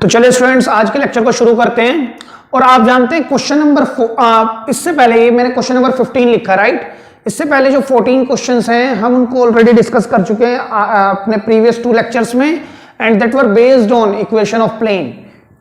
तो चलिए स्टूडेंट्स आज के लेक्चर को शुरू करते हैं। और आप जानते हैं क्वेश्चन नंबर इससे पहले ये मैंने क्वेश्चन नंबर 15 लिखा, राइट। इससे पहले जो 14 क्वेश्चंस हैं हम उनको ऑलरेडी डिस्कस कर चुके हैं अपने प्रीवियस 2 लेक्चर्स में, and that were based on equation of plane.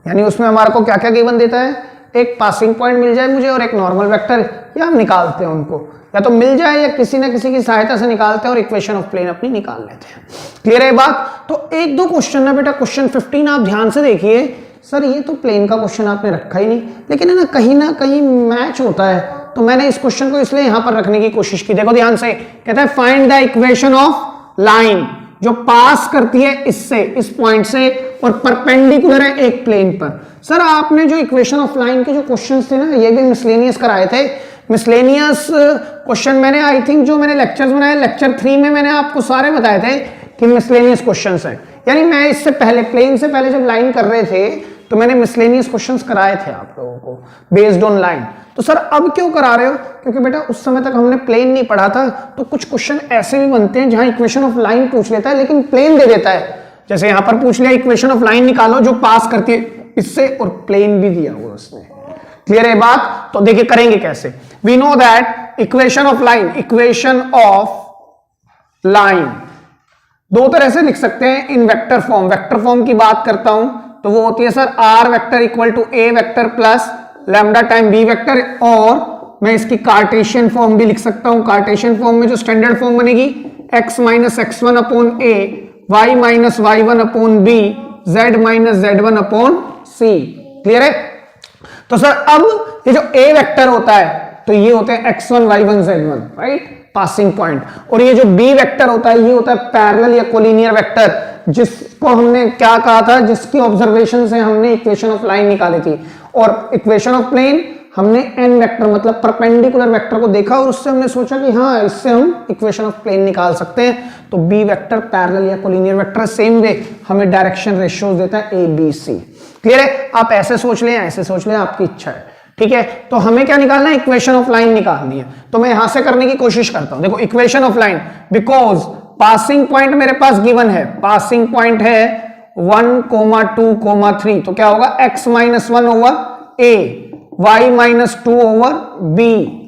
यानी उसमें हमारे को क्या क्या गिवन देता है, एक पासिंग पॉइंट मिल जाए मुझे और एक नॉर्मल वेक्टर, या हम निकालते हैं उनको, या तो मिल जाए या किसी ना किसी की सहायता से निकालते हैं और इक्वेशन ऑफ प्लेन अपनी निकाल लेते हैं। क्लियर है बात। तो एक दो क्वेश्चन ना बेटा, क्वेश्चन 15 आप ध्यान से देखिए। सर ये तो प्लेन का क्वेश्चन आपने रखा ही नहीं, लेकिन है ना कहीं मैच होता है, तो मैंने इस क्वेश्चन को इसलिए यहां पर रखने की कोशिश की। देखो ध्यान से, कहता है find the equation of line जो पास करती है इससे, इस पॉइंट से, और परपेंडिकुलर है एक प्लेन पर। सर आपने जो इक्वेशन ऑफ लाइन के जो क्वेश्चंस थे ना, ये भी मिसलेनियस कराए थे। मिसलेनियस क्वेश्चन मैंने आई थिंक जो मैंने लेक्चर्स बनाए, लेक्चर 3 में मैंने आपको सारे बताए थे कि मिसलेनियस क्वेश्चंस हैं। यानी मैं इससे पहले, प्लेन से पहले जब लाइन कर रहे थे तो मैंने मिसलेनियस क्वेश्चंस कराए थे आप लोगों को बेस्ड ऑन लाइन। तो सर अब क्यों करा रहे हो? क्योंकि बेटा उस समय तक हमने प्लेन नहीं पढ़ा था, तो कुछ क्वेश्चन ऐसे भी बनते हैं जहां इक्वेशन ऑफ लाइन पूछ लेता है लेकिन प्लेन दे देता है। जैसे यहां पर पूछ लिया इक्वेशन ऑफ लाइन निकालो जो पास करती है इससे, और प्लेन भी दिया हुआ उसने। क्लियर है बात। तो देखिए करेंगे कैसे। We know that equation of line, equation of line दो तरह से लिख सकते हैं in vector form. Vector form की बात करता हूं तो वो होती है sir R vector equal to A vector plus lambda time B vector, और मैं इसकी कार्टेशियन फॉर्म भी लिख सकता हूं। कार्टेशियन फॉर्म में जो स्टैंडर्ड फॉर्म बनेगी x minus x1 upon a, y minus y1 upon b, z minus z1 upon c। Clear है। तो सर अब ये जो a वेक्टर होता है तो ये होते हैं x1 y1 z1, right, passing point. और ये जो b वेक्टर होता है ये होता है पैरेलल या कोलिनियर वेक्टर, जिसको हमने क्या कहा था, जिसकी ऑब्जर्वेशन से हमने इक्वेशन ऑफ लाइन निकाली थी। और इक्वेशन ऑफ प्लेन हमने n वेक्टर मतलब परपेंडिकुलर वेक्टर को देखा और उससे हमने सोचा कि हाँ इससे हम इक्वेशन ऑफ प्लेन निकाल सकते हैं। तो b वेक्टर पैरेलल या कोलिनियर वेक्टर सेम वे हमें डायरेक्शन रेशियोज देता है a b c। क्लियर है। आप ऐसे सोच लें ऐसे सोच लें, आपकी इच्छा है, ठीक है। तो हमें क्या निकालना है, इक्वेशन ऑफ लाइन निकालनी है। तो मैं यहां से करने की कोशिश करता हूं। देखो equation of line, because passing point मेरे पास गिवन है, पासिंग पॉइंट है 1, 2, 3, तो क्या होगा x minus 1 over a, y minus 2 over b,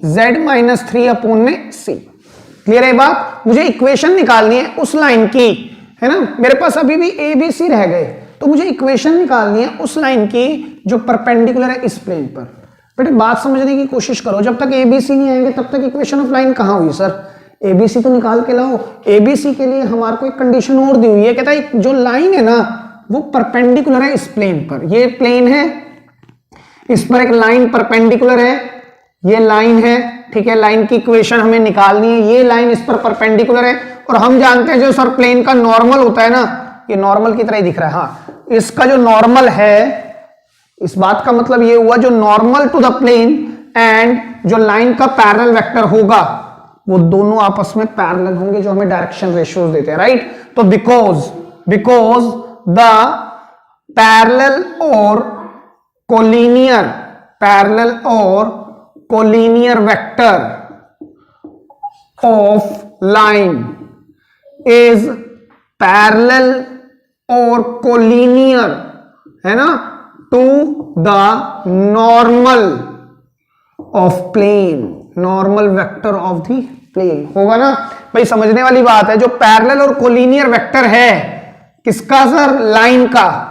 z minus 3 upon में c। क्लियर है बात। मुझे इक्वेशन निकालनी है उस लाइन की, है ना। मेरे पास अभी भी a b c रह गए, तो मुझे इक्वेशन निकालनी है उस लाइन की जो परपेंडिकुलर है इस प्लेन पर। बेटे बात समझने की कोशिश करो, जब तक ए बी सी नहीं आएंगे तब तक इक्वेशन ऑफ लाइन कहां हुई सर। ए बी सी तो निकाल के लाओ। ए बी सी के लिए हमारे को एक कंडीशन और दी हुई है, कहता है जो लाइन है ना वो परपेंडिकुलर है इस प्लेन पर। ये प्लेन है, इस पर एक लाइन परपेंडिकुलर है, ये लाइन है, ठीक है। लाइन की इक्वेशन हमें निकालनी है, ये लाइन इस पर परपेंडिकुलर है। और हम जानते हैं जो सर प्लेन का नॉर्मल होता है ना, ये नॉर्मल की तरह ही दिख रहा है। हाँ, इसका जो नॉर्मल है, इस बात का मतलब ये हुआ जो normal to the plane and जो लाइन का पैरेलल वेक्टर होगा वो दोनों आपस में पैरेलल होंगे, जो हमें डायरेक्शन रेशियोज देते हैं, राइट। तो बिकॉज द पैरेलल और collinear vector of line is parallel और कोलिनियर, है ना, to the normal of plane, normal vector of the plane होगा ना भाई। समझने वाली बात है, जो पैरेलल और कोलिनियर वेक्टर है किसका सर, लाइन का,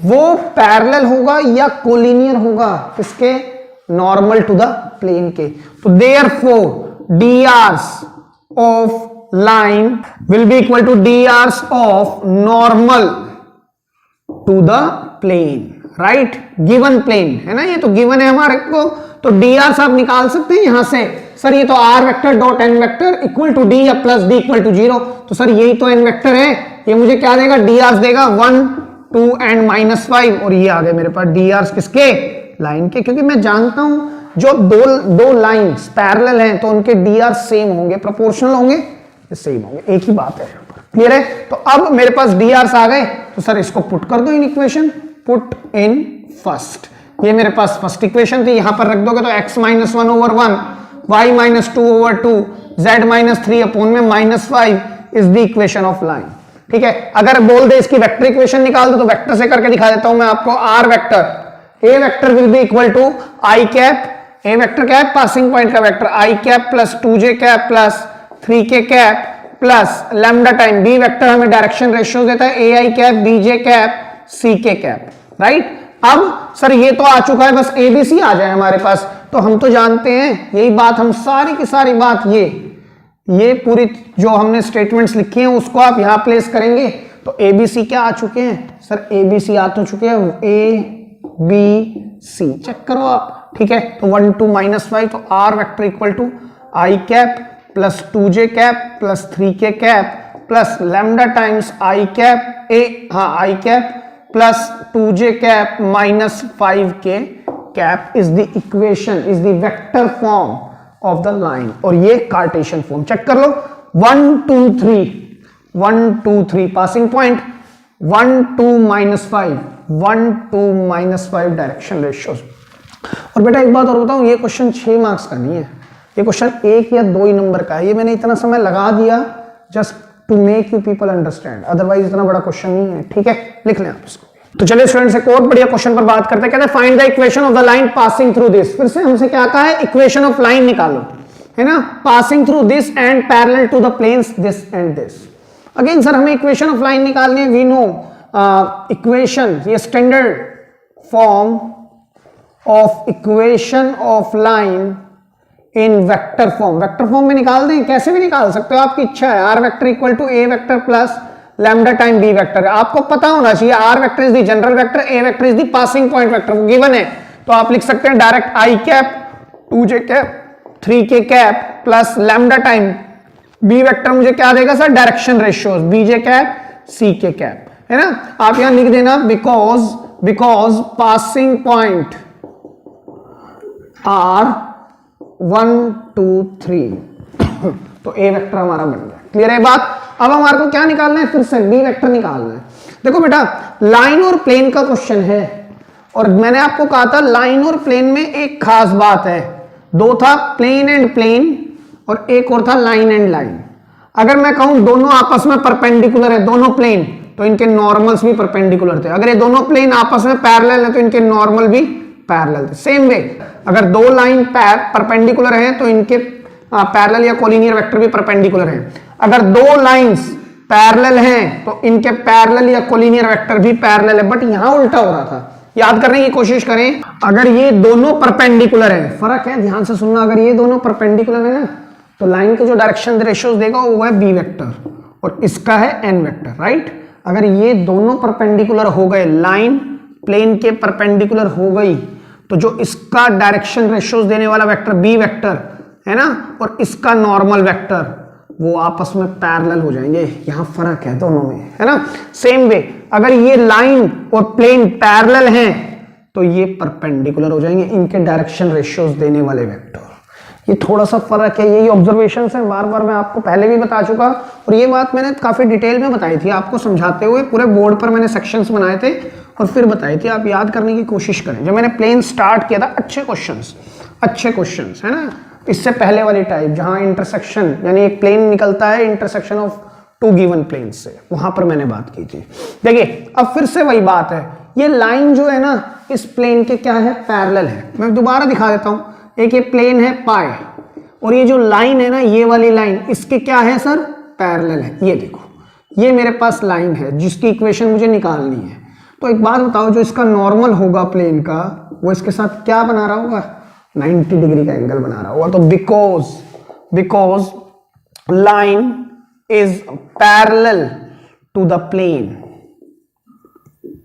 वो पैरेलल होगा या कोलिनियर होगा किसके, नॉर्मल टू द प्लेन के। तो therefore drs of line will be equal to drs of normal to the plane, right. Given plane है ना, ये तो गिवन है हमारे को। तो dr आप निकाल सकते हैं यहां से। सर ये तो r vector dot n vector equal to d या प्लस d इक्वल टू 0, तो सर यही तो n वेक्टर है। ये मुझे क्या देगा, dr देगा 1, 2 एंड -5, और ये आ गए मेरे पास dr किसके, लाइन के। क्योंकि मैं जानता हूं जो दो लाइंस पैरेलल हैं तो उनके dr सेम होंगे, प्रोपोर्शनल होंगे, सेम होंगे, एक ही बात है। क्लियर है। तो अब मेरे पास dr आ गए, तो सर इसको पुट कर दो in equation, put in first. ये मेरे पास फर्स्ट इक्वेशन थी, यहां पर रख दोगे तो x minus 1 over 1, y minus 2 over 2, z minus 3 upon में -5 is the equation of line. ठीक है। अगर बोल दे इसकी वेक्टर इक्वेशन निकाल दो तो वेक्टर से करके दिखा देता हूं मैं आपको। R vector A vector will be equal to I cap, A vector क्या है पासिंग पॉइंट का vector, I cap plus 2j cap plus 3k cap plus lambda time B vector हमें डायरेक्शन रेशियो देता है, ए आई कैप बीजे cap C K cap, right. अब sir ये तो आ चुका है, बस एबीसी आ जाए हमारे पास। तो हम तो जानते हैं यही बात, हम सारी की सारी बात ये पूरी जो हमने स्टेटमेंट्स लिखी हैं उसको आप यहां प्लेस करेंगे तो एबीसी क्या आ चुके हैं सर, एबीसी आ तो चुके हैं, ए बी सी चेक करो आप, ठीक है। तो 1 2 -5 तो R vector equal to I cap plus 2j cap plus 3k cap plus lambda times I cap I cap plus 2j cap minus 5k cap is the equation, is the vector form of the line. और ये Cartesian form check कर लो, 1 2 3 1 2 3 passing point, 1 2 -5 1 2 -5 direction ratios. और बेटा एक बात और बताऊं, ये क्वेश्चन 6 मार्क्स का नहीं है, ये क्वेश्चन 1 या 2 ही नंबर का है। ये मैंने इतना समय लगा दिया just to make you people understand, otherwise इतना बड़ा क्वेश्चन नहीं है, ठीक है। लिख लें आप इसको। तो चलिए स्टूडेंट्स एक और बढ़िया क्वेश्चन पर बात करते हैं। कहते हैं find the equation of the line passing through this. फिर से हमसे क्या कहा है, इक्वेशन ऑफ लाइन निकालो, है ना, passing through this and parallel to the planes this and this. Again sir हमें इक्वेशन ऑफ लाइन निकालनी है, वी नो इक्वेशन, ये standard form of equation of line in vector form, vector form में निकाल दें, कैसे भी निकाल सकते हो, आपकी इच्छा है। R vector equal to A vector plus lambda time B vector, आपको पता होना चाहिए R vector is the general vector, A vector is the passing point vector, given है। तो आप लिख सकते हैं direct I cap 2j cap 3k cap plus lambda time B vector मुझे क्या देगा sir, direction ratios, B J cap C K cap, है ना। आप यहां लिख देना बिकॉज पासिंग पॉइंट आर 1 2 3 तो ए वेक्टर हमारा बन गया, क्लियर है बात। अब हमारे को क्या निकालना है, फिर से बी वेक्टर निकालना है। देखो बेटा लाइन और प्लेन का क्वेश्चन है, और मैंने आपको कहा था लाइन और प्लेन में एक खास बात है, दो था प्लेन एंड प्लेन और एक और था लाइन एंड लाइन। अगर मैं कहूं दोनों आपस में परपेंडिकुलर है, दोनों प्लेन, तो इनके नॉर्मल्स भी परपेंडिकुलर थे। अगर ये दोनों प्लेन आपस में पैरेलल है तो इनके नॉर्मल भी पैरेलल थे। सेम वे अगर दो लाइन परपेंडिकुलर हैं तो इनके पैरेलल या कोलिनियर वेक्टर भी परपेंडिकुलर हैं। अगर दो लाइंस पैरेलल हैं तो इनके पैरेलल या कोलिनियर वेक्टर भी पैरेलल है, बट यहां उल्टा हो रहा था। याद करने की कोशिश करें, अगर ये दोनों परपेंडिकुलर है, फर्क है, ध्यान से सुनना, अगर ये दोनों परपेंडिकुलर है ना तो लाइन के जो डायरेक्शन रेशियोज देगा वो है बी वेक्टर और इसका है एन वेक्टर, राइट। अगर ये दोनों परपेंडिकुलर हो गए, लाइन प्लेन के परपेंडिकुलर हो गई, तो जो इसका डायरेक्शन रेशियोज देने वाला वेक्टर बी वेक्टर है ना और इसका नॉर्मल वेक्टर वो आपस में पैरेलल हो जाएंगे। यहां फर्क है दोनों में, है ना। सेम वे अगर ये लाइन और प्लेन पैरेलल हैं तो ये परपेंडिकुलर हो जाएंगे, इनके डायरेक्शन रेशियोज देने वाले वेक्टर। ये थोड़ा सा फर्क है, यही ऑब्जर्वेशन है, बार बार मैं आपको पहले भी बता चुका और ये बात मैंने काफी डिटेल में बताई थी आपको समझाते हुए, पूरे बोर्ड पर मैंने सेक्शंस बनाए थे और फिर बताई थी। आप याद करने की कोशिश करें, जब मैंने प्लेन स्टार्ट किया था, अच्छे क्वेश्चंस है ना, इससे पहले वाली टाइप जहां इंटरसेक्शन यानी एक प्लेन निकलता है intersection of two given plane से, वहां पर मैंने बात की थी। देखिए अब फिर से वही बात है, ये लाइन जो है ना इस प्लेन के क्या है, पैरेलल है। मैं दोबारा दिखा देता हूं, एक ये प्लेन है पाई और ये जो लाइन है ना, ये वाली लाइन इसके क्या है सर, पैरेलल है। ये देखो, ये मेरे पास लाइन है जिसकी इक्वेशन मुझे निकालनी है। तो एक बात बताओ, जो इसका नॉर्मल होगा प्लेन का, वो इसके साथ क्या बना रहा होगा, 90 डिग्री का एंगल बना रहा होगा। तो because line is parallel to the plane,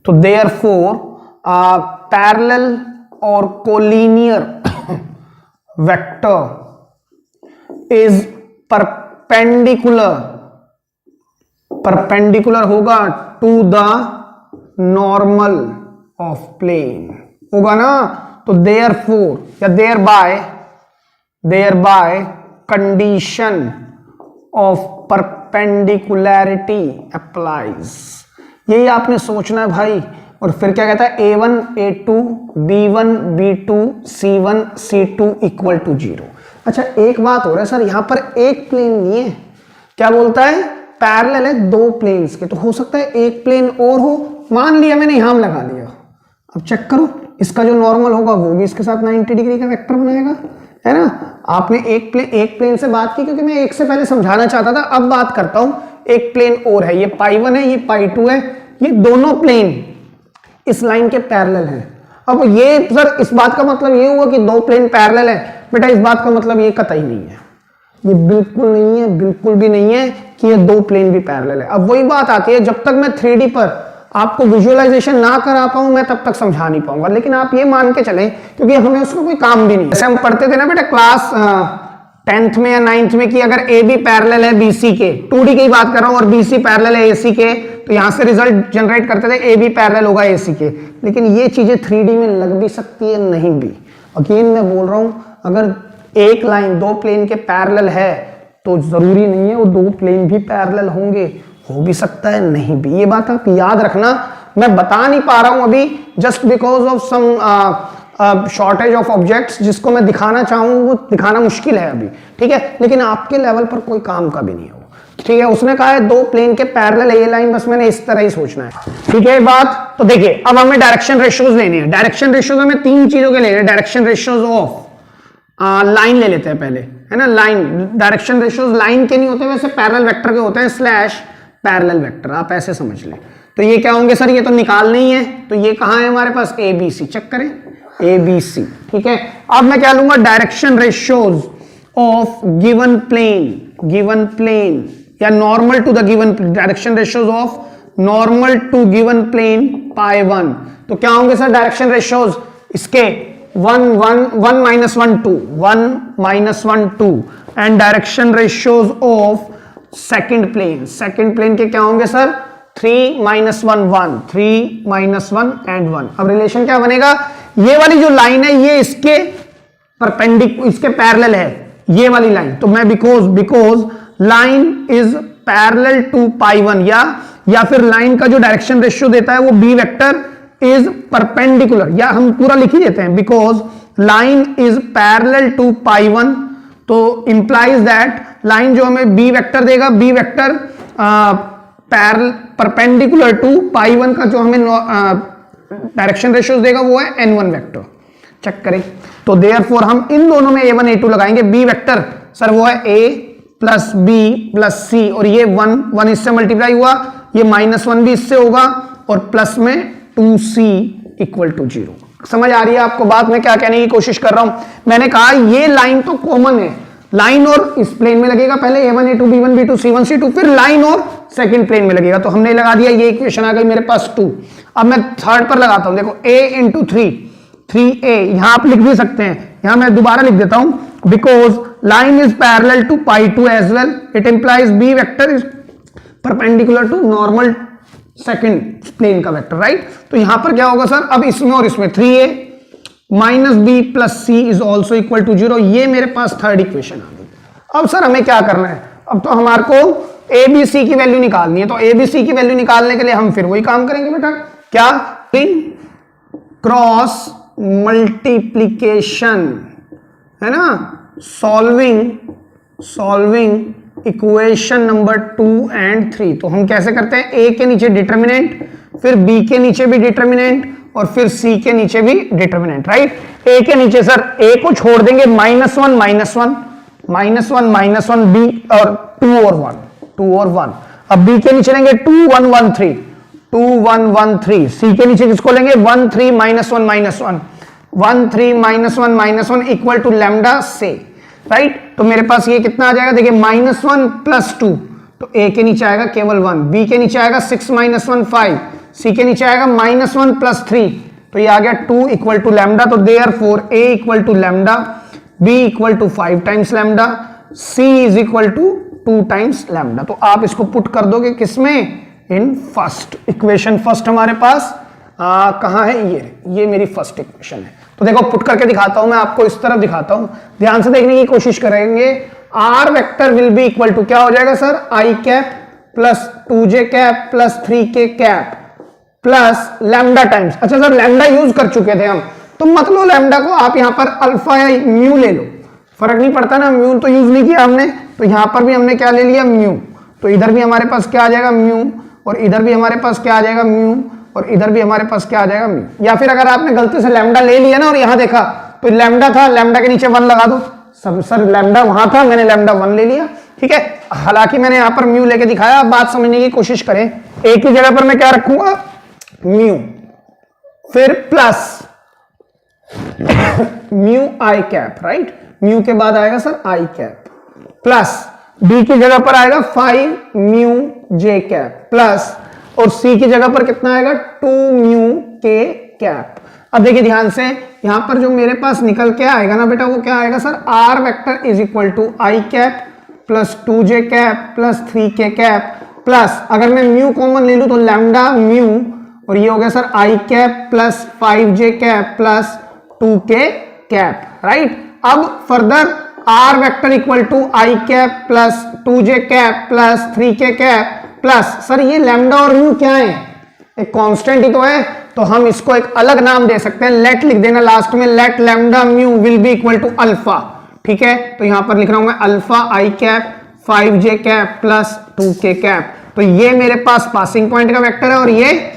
तो देयरफॉर पैरेलल और कोलिनियर वेक्टर इज परपेंडिकुलर होगा to the normal of plane, होगा ना। तो देयरफॉर या thereby condition of perpendicularity applies. यही आपने सोचना है भाई। और फिर क्या कहता है, A1 A2 B1 B2 C1 C2 equal to 0। अच्छा एक बात हो रहा है सर, यहां पर एक प्लेन नहीं है, क्या बोलता है, पैरेलल है दो प्लेन्स के, तो हो सकता है एक प्लेन और हो, मान लिया मैंने यहां लगा दिया। अब चेक करो, इसका जो नॉर्मल होगा वो भी इसके साथ 90 डिग्री का वेक्टर बनाएगा, है ना। आपने एक प्लेन से बात की, क्योंकि मैं एक से पहले समझाना चाहता था, अब बात करता हूं एक प्लेन और है, ये π1 है, ये π2 है, ये दोनों प्लेन इस लाइन के पैरेलल हैं। अब ये सर इस बात का मतलब ये हुआ कि दो प्लेन पैरेलल है, बेटा इस बात का मतलब ये कतई नहीं है, ये बिल्कुल नहीं है, बिल्कुल भी नहीं है कि ये दो प्लेन भी पैरेलल है। अब वही बात आती है, जब तक मैं 3D पर आपको विजुअलाइजेशन ना करा पाऊं मैं तब तक समझा नहीं पाऊंगा, लेकिन आप ये मान के चलें, क्योंकि हमें उसका कोई काम भी नहीं। जैसे हम पढ़ते थे ना बेटा क्लास 10th में या 9th में कि अगर AB पैरेलल है BC के, 2D की बात कर रहा हूं, और BC पैरेलल है AC के, तो यहां से रिजल्ट जनरेट करते थे AB पैरेलल होगा AC के। लेकिन ये चीजें 3D में लग भी सकती है, नहीं भी। अगेन मैं बोल रहा हूं, अगर एक लाइन दो प्लेन के पैरेलल है तो जरूरी नहीं है वो दो प्लेन भी पैरेलल होंगे, हो भी सकता है, नहीं भी। ये बात आप याद रखना, मैं बता नहीं पा रहा हूं अभी just because of some shortage of objects, जिसको मैं दिखाना चाहूं वो दिखाना मुश्किल है अभी, ठीक है, लेकिन आपके लेवल पर कोई काम का भी नहीं हो, ठीक है। उसने कहा है दो प्लेन के पैरेलल है ये लाइन, बस मैंने इस तरह ही सोचना है, ठीक है बात। तो देखिए अब हमें डायरेक्शन रेशियोज लेने हैं। डायरेक्शन रेशियोज हमें तीन चीजों के लेने हैं। डायरेक्शन रेशियोज ऑफ लाइन ले लेते हैं पहले, है ना। लाइन डायरेक्शन रेशियोज लाइन के नहीं होते, वैसे पैरेलल वेक्टर के होते हैं, स्लैश पैरेलल वेक्टर, आप ऐसे समझ लें। तो ये क्या होंगे सर, ये तो निकालने ही है, तो ये कहां है हमारे पास, ABC, चेक करें ABC, ठीक है। अब मैं क्या लूंगा, direction ratios of given plane या normal to the given, direction ratios of normal to given plane π1। तो क्या होंगे सर डायरेक्शन रेशियोज इसके 1 minus 1 2 and direction ratios of second plane के क्या होंगे सर 3 minus 1 1 3 minus 1 and 1। अब रिलेशन क्या बनेगा, ये वाली जो लाइन है ये इसके इसके पैरेलल है ये वाली लाइन, तो मैं because line is parallel to π1, या फिर लाइन का जो डायरेक्शन रेशियो देता है वो B वेक्टर इज परपेंडिकुलर, या हम पूरा लिख ही देते हैं because line is parallel to π1, तो इंप्लाइज दैट लाइन जो हमें B वेक्टर देगा, B वेक्टर परपेंडिकुलर टू π1 का जो हमें डायरेक्शन रेशियोज देगा वो है n1 वेक्टर। चेक करें, तो देयरफॉर हम इन दोनों में a1 a2 लगाएंगे। B वेक्टर सर वो है a plus b plus c, और ये 1 इससे मल्टीप्लाई हुआ, ये -1 भी इससे होगा, और प्लस में 2c इक्वल टू 0। समझ आ रही है आपको बात, मैं क्या कहने की कोशिश कर रहा हूं। मैंने कहा ये लाइन तो कॉमन है, लाइन और इस प्लेन में लगेगा, पहले a1 a2 b1 b2 c1 c2, फिर लाइन और सेकंड प्लेन में लगेगा, तो हमने लगा दिया, ये इक्वेशन आ गई मेरे पास 2। अब मैं थर्ड पर लगाता हूं, देखो a इंटू 3a, यहां आप लिख भी सकते हैं, यहां मैं दोबारा लिख देता हूं, because line is parallel to π2 as well, it implies b vector is perpendicular to normal second plane का वेक्टर, राइट। तो यहां पर क्या होगा सर, अब इसमें और इसमें 3a minus b plus c is also equal to 0, ये मेरे पास थर्ड इक्वेशन आ गई। अब सर हमें क्या करना है, अब तो हमारे को ABC की वैल्यू निकालनी है, तो ABC की वैल्यू निकालने के लिए हम फिर वही काम करेंगे बेटा, क्या, क्रॉस मल्टीप्लीकेशन, है ना, सॉल्विंग इक्वेशन नंबर 2 and 3। तो हम कैसे करते हैं, A के नीचे डिटर्मिनेंट, फिर B के नीचे भी डिटर्मिनेंट, और फिर C के नीचे भी डिटर्मिनेंट, राइट। A के नीचे सर A को छोड़ देंगे -1 B और 2 और 1। अब B के नीचे लेंगे 2 1 1 3 C के नीचे किसको लेंगे 1 3 -1 इक्वल टू लैम्डा से, राइट। तो मेरे पास ये कितना आ जाएगा, देखिए -1 प्लस 2, तो A के नीचे आएगा केवल 1, B के नीचे आएगा 6 -1 5, C के नीचे आएगा -1 प्लस 3, तो ये आ गया 2 इक्वल टू लैम्डा। तो therefore A equal to lambda, B equal to 5 times lambda, C is equal to 2 times lambda. तो आप इसको पुट कर दोगे किसमें, इन फर्स्ट इक्वेशन। फर्स्ट हमारे पास कहां है, ये मेरी फर्स्ट इक्वेशन है। तो देखो पुट करके दिखाता हूं मैं आपको, इस तरफ दिखाता हूं, ध्यान से देखने की कोशिश करेंगे। R vector will be equal to क्या हो जाएगा sir, I cap plus 2j cap plus 3k cap plus lambda times. अच्छा सर लैम्डा यूज कर चुके थे हम, तो मत लो लैम्डा को, आप यहां पर अल्फा या म्यू ले लो, फर्क नहीं पड़ता ना, म्यू तो यूज नहीं किया हमने, तो यहां पर भी हमने क्या ले लिया, म्यू। तो इधर भी हमारे पास क्या आ जाएगा म्यू, और इधर भी हमारे पास क्या आ जाएगा म्यू, और इधर भी हमारे पास क्या आ जाएगा म्यू। या फिर अगर आपने गलती से लैम्डा ले लिया ना और यहां देखा तो लैम्डा था, लैम्डा के नीचे 1 लगा दो। सब सर लैम्डा वहां था, मैंने लैम्डा 1 ले लिया, ठीक है। हालांकि मैंने यहां पर म्यू लेके दिखाया, बात समझने की कोशिश करें। एक ही जगह पर मैं क्या रखूंगा, म्यू, फिर प्लस म्यू आई कैप, राइट। म्यू के बाद आएगा sir I cap, plus D की जगह पर आएगा 5 म्यू जे कैप, प्लस और सी की जगह पर कितना आएगा 2 म्यू के कैप। अब देखिए ध्यान से, यहां पर जो मेरे पास निकल के आएगा ना बेटा, वो क्या आएगा sir, R vector is equal to I cap plus 2 J cap plus 3 K cap, plus अगर मैं म्यू कॉमन ले लूं तो लैम्डा म्यू, और ये हो गया sir I cap plus 5 J cap plus 2 K cap, right. अब further R vector equal to I cap plus 2 J cap plus 3 K cap, plus sir ये लैम्डा और म्यू क्या है, एक कांस्टेंट ही तो है, तो हम इसको एक अलग नाम दे सकते हैं, लेट लिख देना लास्ट में, let lambda mu will be equal to alpha, ठीक है। तो यहां पर लिख रहा हूं मैं alpha I cap 5 J cap plus 2 K cap. तो ये मेरे पास पासिंग पॉइंट का वेक्टर है, और ये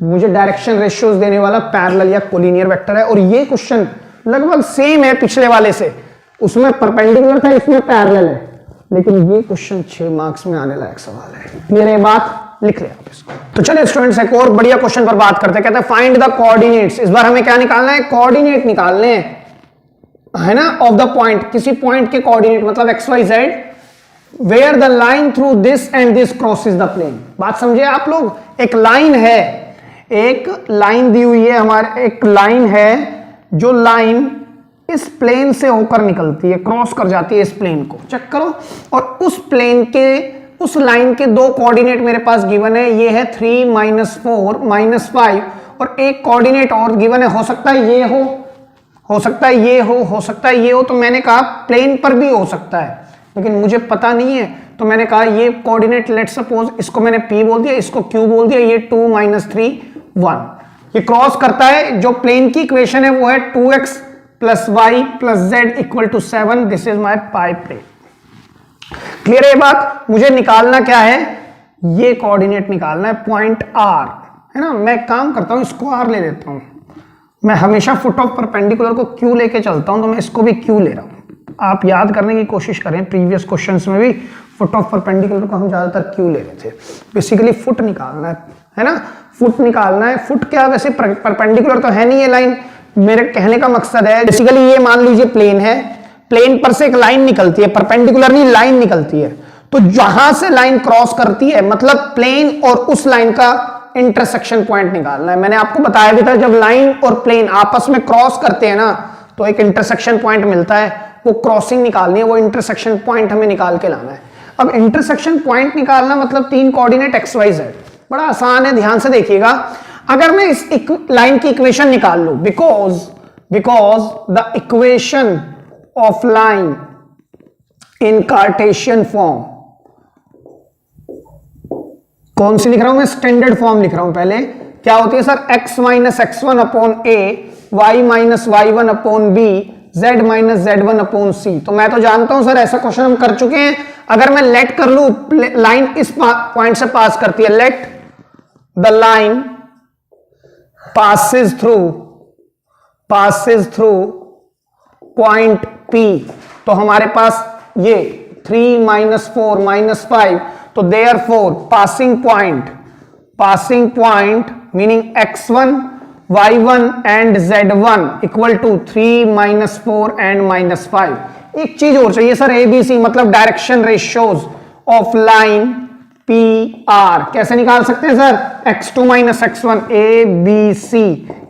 मुझे डायरेक्शन रेशियोज देने वाला पैरेलल या कोलिनियर वेक्टर है। और ये क्वेश्चन लगभग सेम है पिछले वाले से, उसमें परपेंडिकुलर था, इसमें पैरेलल है, लेकिन ये क्वेश्चन 6 मार्क्स में आने लायक सवाल है। मेरे बात लिख ले आप इसको। तो चलिए स्टूडेंट्स एक और बढ़िया क्वेश्चन पर बात करते हैं। कहते हैं फाइंड द कोऑर्डिनेट्स। इस बार हमें क्या निकालना है, कोऑर्डिनेट निकालने हैं, है ना, ऑफ द पॉइंट, किसी पॉइंट के कोऑर्डिनेट मतलब X Y Z, where the line through this and this crosses the plane. बात समझे आप लोग, एक लाइन है, एक लाइन दी हुई है हमारे, एक लाइन है जो लाइन इस प्लेन से होकर निकलती है, क्रॉस कर जाती है इस प्लेन को, चेक करो। और उस प्लेन के, उस लाइन के 2 कोऑर्डिनेट मेरे पास गिवन है, ये है 3 -4 -5, और एक कोऑर्डिनेट और गिवन है, हो सकता है ये हो सकता है ये हो सकता है ये हो। तो मैंने कहा प्लेन पर भी हो सकता है, लेकिन मुझे पता नहीं है, तो मैंने कहा ये कोऑर्डिनेट, लेट सपोज इसको मैंने p बोल दिया, इसको q बोल दिया, ये 2 - 3 1, ये क्रॉस करता है। जो प्लेन की इक्वेशन है वो है 2x + y + z = 7। This is my pi plane. Clear है ये बात। मुझे निकालना क्या है, ये कोऑर्डिनेट निकालना है, पॉइंट r, है ना। मैं काम करता हूं, इसको r ले लेता हूं, मैं हमेशा फुट ऑफ परपेंडिकुलर को q लेके चलता हूं, तो मैं इसको भी q ले रहा हूं। आप याद करने की कोशिश करें, प्रीवियस क्वेश्चंस में भी फुट ऑफ परपेंडिकुलर को हम ज्यादातर q ले रहे थे। बेसिकली फुट निकालना है ना, फुट निकालना है। फुट क्या, वैसे परपेंडिकुलर तो है नहीं ये लाइन, मेरे कहने का मकसद है बेसिकली ये मान लीजिए प्लेन है, प्लेन पर से एक लाइन निकलती है, परपेंडिकुलर नहीं लाइन निकलती है, तो जहां से लाइन क्रॉस करती है मतलब प्लेन और उस लाइन का इंटरसेक्शन पॉइंट निकालना है। मैंने आपको बताया भी था, जब लाइन और प्लेन आपस में क्रॉस करते हैं ना तो एक इंटरसेक्शन पॉइंट मिलता है, वो क्रॉसिंग निकालनी है, वो इंटरसेक्शन पॉइंट हमें निकाल के लाना है। अब इंटरसेक्शन पॉइंट निकालना मतलब 3 कोऑर्डिनेट एक्स वाई जेड, बड़ा आसान है, ध्यान से देखिएगा। अगर मैं इस लाइन की इक्वेशन निकाल लूं, because the equation of line in Cartesian form, कौन सी लिख रहा हूं मैं, स्टैंडर्ड फॉर्म लिख रहा हूं। पहले क्या होती है sir, x - x1 upon a, y - y1 upon b, z - z1 c। तो मैं तो जानता हूं सर, ऐसा क्वेश्चन हम कर चुके हैं। अगर मैं लेट कर लूं, लाइन इस पॉइंट से पास करती है, let the line passes through point P, तो हमारे पास ये 3 - 4 - 5, तो therefore passing point meaning x1 y1 and z1 equal to 3 - 4 and -5। एक चीज और चाहिए सर, ABC मतलब direction ratios of line PR कैसे निकाल सकते हैं सर, x2 - x1 ABC,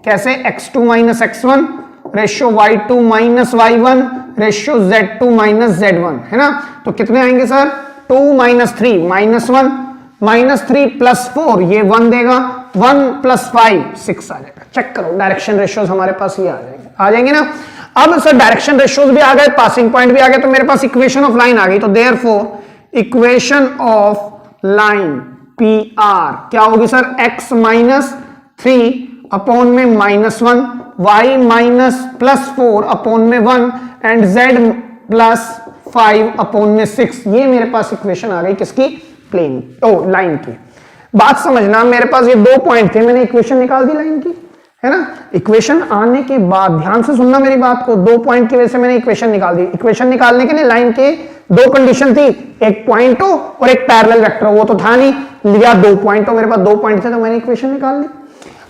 कैसे x2 - x1 ratio y2 - y1 ratio z2 - z1, है ना। तो कितने आएंगे सर, 2 - 3 -1 -3 + 4 ये 1 देगा, 1 + 5 6 आ जाएगा। चेक करो, डायरेक्शन रेशियोज हमारे पास ये आ जाएंगे ना। अब सर डायरेक्शन रेशियोज भी आ गए, पासिंग पॉइंट भी आ गए, तो मेरे पास इक्वेशन ऑफ लाइन आ गई। तो therefore equation of line PR क्या होगी सर, x - 3 अपॉन में -1, y +4 अपॉन में 1 एंड z +5 अपॉन में 6। ये मेरे पास इक्वेशन आ गई किसकी, प्लेन लाइन की। बात समझना, मेरे पास ये 2 पॉइंट थे, मैंने इक्वेशन निकाल दी लाइन की, है ना। इक्वेशन आने के बाद ध्यान से सुनना मेरी बात को, 2 पॉइंट की वजह से मैंने इक्वेशन निकाल दी। इक्वेशन निकालने के लिए लाइन के 2 कंडीशन थी, एक पॉइंट हो और एक पैरेलल वेक्टर हो, वो तो था नहीं, लिया 2 पॉइंट हो, मेरे पास 2 पॉइंट थे तो मैंने इक्वेशन निकाल ली।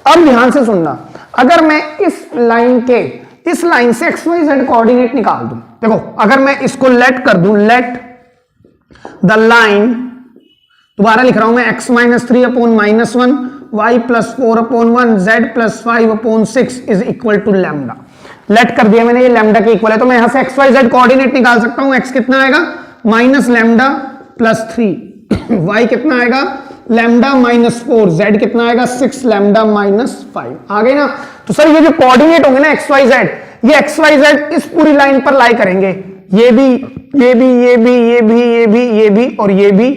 अब ध्यान से सुनना, अगर मैं इस लाइन से एक्स वाई जेड कोऑर्डिनेट निकाल दूं, देखो अगर मैं इसको लेट कर दूं, लेट द लाइन, दोबारा लिख रहा हूं मैं, x minus 3 upon minus 1, y plus 4 upon 1, z plus 5 upon 6 is equal to lambda. Let कर दिया मैंने, ये लैम्डा के इक्वल है, तो मैं यहां से एक्स वाई जेड कोऑर्डिनेट निकाल सकता हूं। x कितना आएगा, माइनस लैम्डा प्लस 3, y कितना आएगा, लैम्डा माइनस 4, z कितना आएगा, 6 लैम्डा माइनस 5। आ गए ना। तो सर ये जो कोऑर्डिनेट होंगे ना एक्स वाई जेड, ये एक्स वाई जेड इस पूरी लाइन पर लाई करेंगे, ये भी, ये भी, ये भी, ये भी, ये भी, ये भी और ये भी।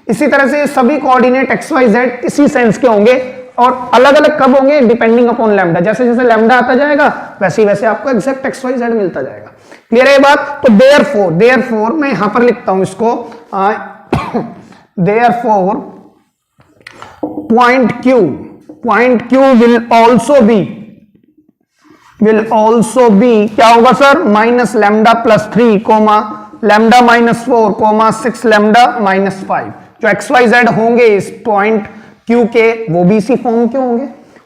इसी तरह से सभी कोऑर्डिनेट एक्स वाई जेड इसी सेंस के होंगे और अलग अलग कब होंगे, डिपेंडिंग अपॉन लैम्डा। जैसे जैसे लैम्डा आता जाएगा वैसे वैसे आपको एग्जैक्ट एक्स वाई जेड मिलता जाएगा। क्लियर है ये बात। तो देयरफॉर मैं यहां पर लिखता हूं इसको, therefore point Q will also be क्या होगा sir, minus lambda plus 3 comma lambda minus 4 comma 6 lambda minus 5। जो एक्स वाई जेड होंगे इस पॉइंट Q के, वो भी इसी फॉर्म के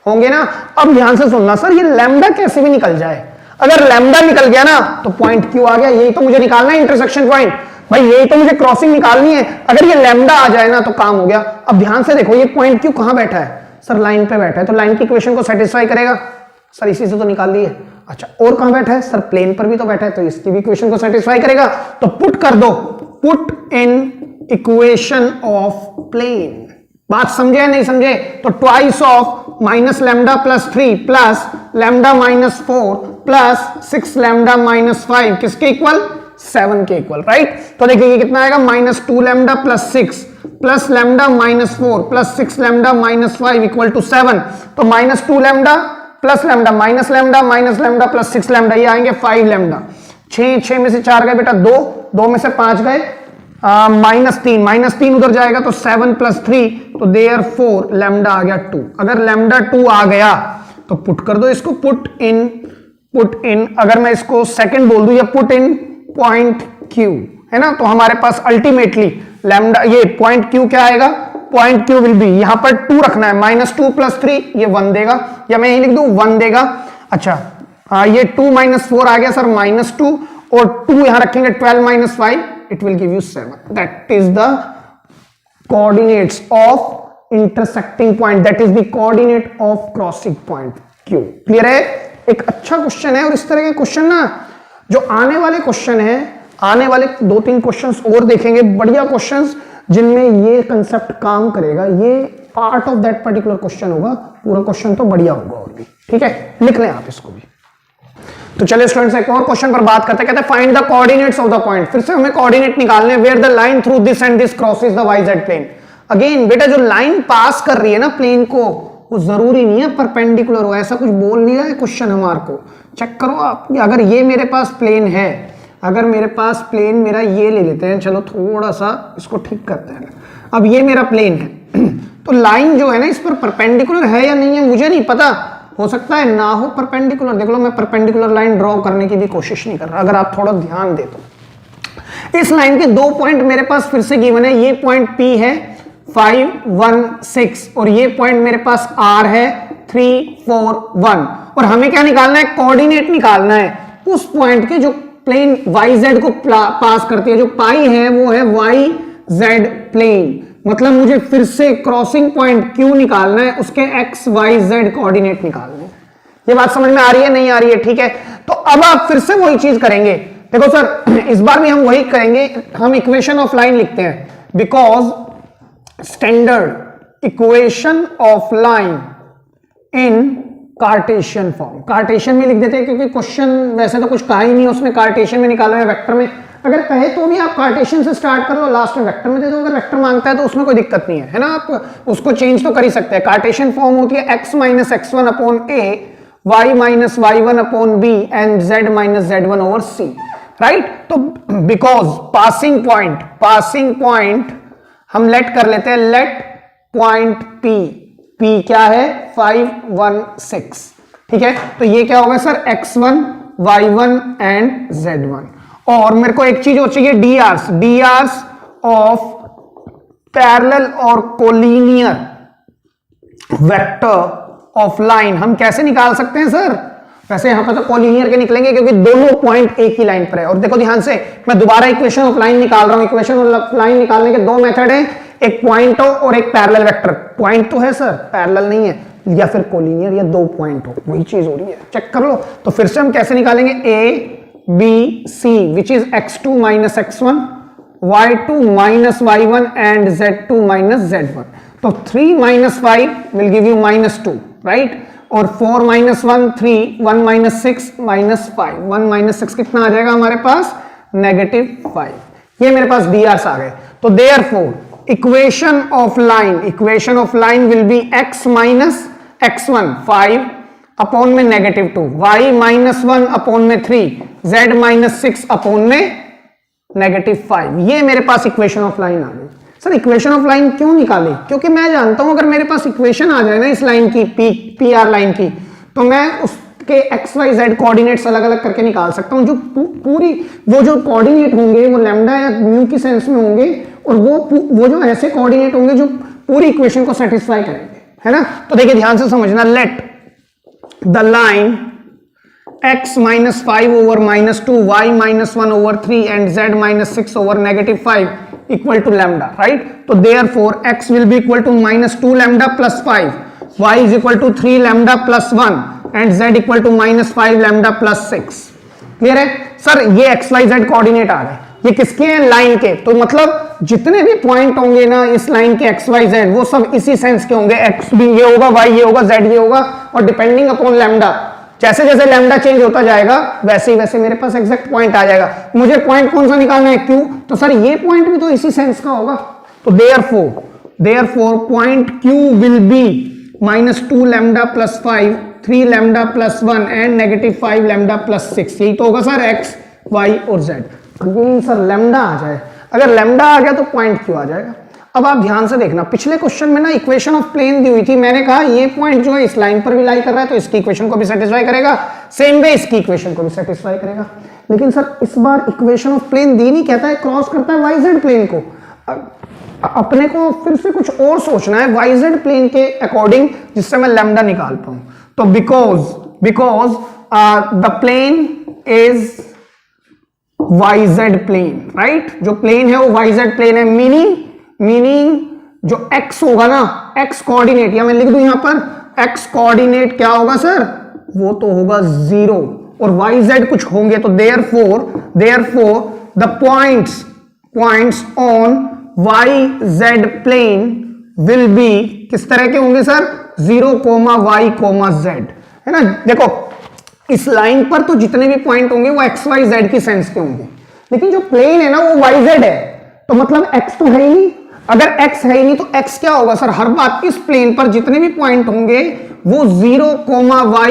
होंगे ना। अब ध्यान से सुनना, सर ये लैम्डा कैसे भी निकल जाए, अगर लैम्डा निकल गया ना तो पॉइंट Q आ गया। यही तो मुझे निकालना है इंटरसेक्शन पॉइंट, भाई यही तो मुझे क्रॉसिंग निकालनी है। अगर ये लैम्डा आ जाए ना तो काम हो गया। अब ध्यान से देखो, ये पॉइंट Q कहां बैठा है, सर लाइन पे बैठा है, तो लाइन की इक्वेशन को सेटिस्फाई करेगा, सर इसी से तो निकाल ली है। अच्छा और कहां बैठा है, सर प्लेन पर भी तो बैठा है, तो इसकी भी इक्वेशन को सेटिस्फाई करेगा। तो पुट कर दो, put in equation of plane. बात समझे या नहीं समझे। तो twice of minus lambda plus 3 plus lambda minus 4 plus 6 lambda minus 5 किसके इक्वल, 7 के इक्वल, राइट। तो देखिए ये कितना आएगा, minus 2 lambda plus 6 plus lambda minus 4 plus 6 lambda minus 5 equal to 7। तो minus 2 lambda plus lambda minus lambda plus 6 lambda, ये आएंगे 5 लैम्डा। 6 में से 4 गए बेटा 2 में से 5 गए माइनस 3 उधर जाएगा तो 7 प्लस 3, तो देयरफॉर लैम्डा आ गया 2। अगर लैम्डा 2 आ गया तो पुट कर दो इसको, पुट इन अगर मैं इसको सेकंड बोल दूं या पुट इन पॉइंट Q, है ना, तो हमारे पास अल्टीमेटली लैम्डा, ये पॉइंट Q क्या आएगा, पॉइंट Q विल बी, यहां पर 2 रखना है, माइनस 2 प्लस 3 ये 1 देगा, या मैं यही लिख दूं 1 देगा। अच्छा ये 2 माइनस 4 आ गया सर माइनस 2, और 2 यहां रखेंगे 12 minus 5 it will give you 7। That is the coordinates of intersecting point, that is the coordinate of crossing point Q। Clear है। एक अच्छा क्वेश्चन है, और इस तरह के क्वेश्चन ना जो आने वाले क्वेश्चन है, आने वाले 2-3 क्वेश्चंस और देखेंगे, बढ़िया क्वेश्चंस जिनमें ये कंसेप्ट काम करेगा, ये part of that particular question होगा। पूरा क्वेश्चन तो बढ़िया होगा और भी, ठीक है, लिख लें आप इसको भी। तो चलिए स्टूडेंट्स एक और क्वेश्चन पर बात करते हैं। कहते हैं find the coordinates of the point. फिर से हमें कोऑर्डिनेट निकालने, where the line through this and this crosses the Y Z plane. Again बेटा जो लाइन पास कर रही है ना प्लेन को, वो जरूरी नहीं है परपेंडिकुलर हो, ऐसा कुछ बोल नहीं रहा है क्वेश्चन हमारे को। चेक करो आप, अगर ये मेरे पास प्लेन है, अगर मेरे पास प्लेन मेरा ये ले लेते हैं, चलो थोड़ा सा इसको ठीक करते हैं। अब ये मेरा प्लेन है तो लाइन जो है ना इस पर परपेंडिकुलर है या नहीं है मुझे नहीं पता, हो सकता है ना हो परपेंडिकुलर। देख लो मैं परपेंडिकुलर लाइन ड्रॉ करने की भी कोशिश नहीं कर रहा, अगर आप थोड़ा ध्यान दे तो। इस लाइन के 2 पॉइंट मेरे पास फिर से गिवन है, ये पॉइंट P है 5, 1, 6 और ये पॉइंट मेरे पास R है 3, 4, 1। और हमें क्या निकालना है, कोऑर्डिनेट निकालना है उस पॉइंट के जो प्लेन YZ को पास करती है। जो पाई है वो है YZ प्लेन, मतलब मुझे फिर से क्रॉसिंग पॉइंट Q निकालना है, उसके XYZ कोऑर्डिनेट निकालने हैं। ये बात समझ में आ रही है नहीं आ रही है, ठीक है। तो अब आप फिर से वही चीज करेंगे। देखो सर इस बार भी हम वही करेंगे, हम इक्वेशन ऑफ लाइन लिखते हैं, because standard equation of line in Cartesian form, Cartesian में लिख देते हैं, क्योंकि क्वेश्चन वैसे तो कुछ कहा ही नहीं उसमें, कार्टेशियन में निकालना है, वेक्टर में अगर कहे तो भी आप कार्टेशियन से स्टार्ट करो, लास्ट में वेक्टर में दे दो। अगर वेक्टर मांगता है तो उसमें कोई दिक्कत नहीं है ना, आप उसको चेंज तो कर ही सकते हैं। कार्टेशियन फॉर्म होती है x minus x1 upon a, y minus y1 upon b and z minus z1 over c, right. तो बिकॉज पासिंग पॉइंट हम लेट कर लेते हैं, लेट पॉइंट P, P क्या है 516, ठीक है। तो ये क्या होगा sir x1 y1 and z1। और मेरे को एक चीज और चाहिए drs ऑफ पैरेलल और कोलिनियर वेक्टर ऑफ लाइन हम कैसे निकाल सकते हैं सर? वैसे यहां पर तो कोलिनियर के निकलेंगे क्योंकि दोनों पॉइंट एक ही लाइन पर है। और देखो ध्यान से, मैं दोबारा इक्वेशन ऑफ लाइन निकाल रहा हूं। इक्वेशन ऑफ लाइन निकालने के दो मेथड हैं, एक पॉइंट हो और एक पैरेलल वेक्टर। पॉइंट तो है सर, पैरेलल नहीं है, या फिर कोलिनियर, या दो पॉइंट हो, वही चीज हो रही है, चेक कर लो। तो फिर से हम कैसे निकालेंगे, a b c which is x2 minus x1, y2 minus y1 and z2 minus z1। तो 3 minus 5 will give you minus 2, right. और 4 माइनस 1 3, 1 माइनस 6 माइनस 5, 1 माइनस 6 कितना आ जाएगा हमारे पास, -5। ये मेरे पास drs आ गए। तो therefore equation of line will B x minus x1 5 upon में -2, y माइनस 1 अपॉन में 3, z माइनस 6 अपॉन में -5। ये मेरे पास इक्वेशन ऑफ लाइन आ गई। सर इक्वेशन ऑफ लाइन क्यों निकाली? क्योंकि मैं जानता हूं अगर मेरे पास इक्वेशन आ जाए ना इस लाइन की, पी आर लाइन की, तो मैं उसके एक्स वाई जेड कोऑर्डिनेट्स अलग अलग करके निकाल सकता हूं। जो पूरी वो जो कोऑर्डिनेट होंगे वो लैम्डा या म्यू की सेंस में होंगे, और वो जो ऐसे कोऑर्डिनेट होंगे जो पूरी इक्वेशन को सेटिस्फाई करेंगे, है ना। तो देखिए ध्यान से समझना, let the line x minus 5 over minus 2, y minus 1 over 3 and z minus 6 over -5 equal to lambda, right? So therefore x will be equal to minus 2 lambda plus 5, y is equal to 3 lambda plus 1 and z equal to minus 5 lambda plus 6। Clear है sir? ये x y z coordinate आ गए, ये किसके हैं, line के। तो मतलब जितने भी पॉइंट होंगे ना इस लाइन के x y z, वो सब इसी सेंस के होंगे, x भी ये होगा, y ये होगा, z ये होगा, और डिपेंडिंग अपॉन लैम्डा, जैसे जैसे लैम्डा चेंज होता जाएगा वैसे ही वैसे मेरे पास एग्जैक्ट पॉइंट आ जाएगा। मुझे पॉइंट कौन सा निकालना है, Q, तो सर ये पॉइंट भी तो इसी सेंस का होगा। तो therefore point Q will B -2 lambda plus 5, 3 lambda plus 1 and -5 lambda plus 6। यही तो होगा सर x, y और z। अगेन सर लैम्डा आ जाए, अगर लैम्डा आ गया तो पॉइंट Q आ जाएगा। अब आप ध्यान से देखना, पिछले क्वेश्चन में ना इक्वेशन ऑफ प्लेन दी हुई थी, मैंने कहा ये पॉइंट जो है इस लाइन पर भी लाई कर रहा है तो इसकी इक्वेशन को भी सेटिस्फाई करेगा, सेम वे इसकी इक्वेशन को भी सेटिस्फाई करेगा। लेकिन सर इस बार इक्वेशन ऑफ प्लेन दी नहीं, कहता है क्रॉस करता है वाई-जेड प्लेन को। अपने को फिर से कुछ और सोचना है वाई-जेड प्लेन के अकॉर्डिंग, जिससे मैं लैम्डा निकाल पाऊं। तो because the plane is Y Z plane, right. जो प्लेन है वो वाई-जेड प्लेन है, मीनिंग जो x होगा ना, x कोऑर्डिनेट, या मैं लिख दूं यहां पर x कोऑर्डिनेट क्या होगा सर, वो तो होगा 0, और yz कुछ होंगे। तो therefore the points on yz plane will be किस तरह के होंगे सर, 0, y, z, है ना। देखो इस लाइन पर तो जितने भी पॉइंट होंगे वो x y z की सेंस के होंगे, लेकिन जो प्लेन है ना वो yz है, तो मतलब x तो है ही नहीं। अगर x है ही नहीं तो x क्या होगा सर, हर बात इस प्लेन पर जितने भी पॉइंट होंगे वो 0, y,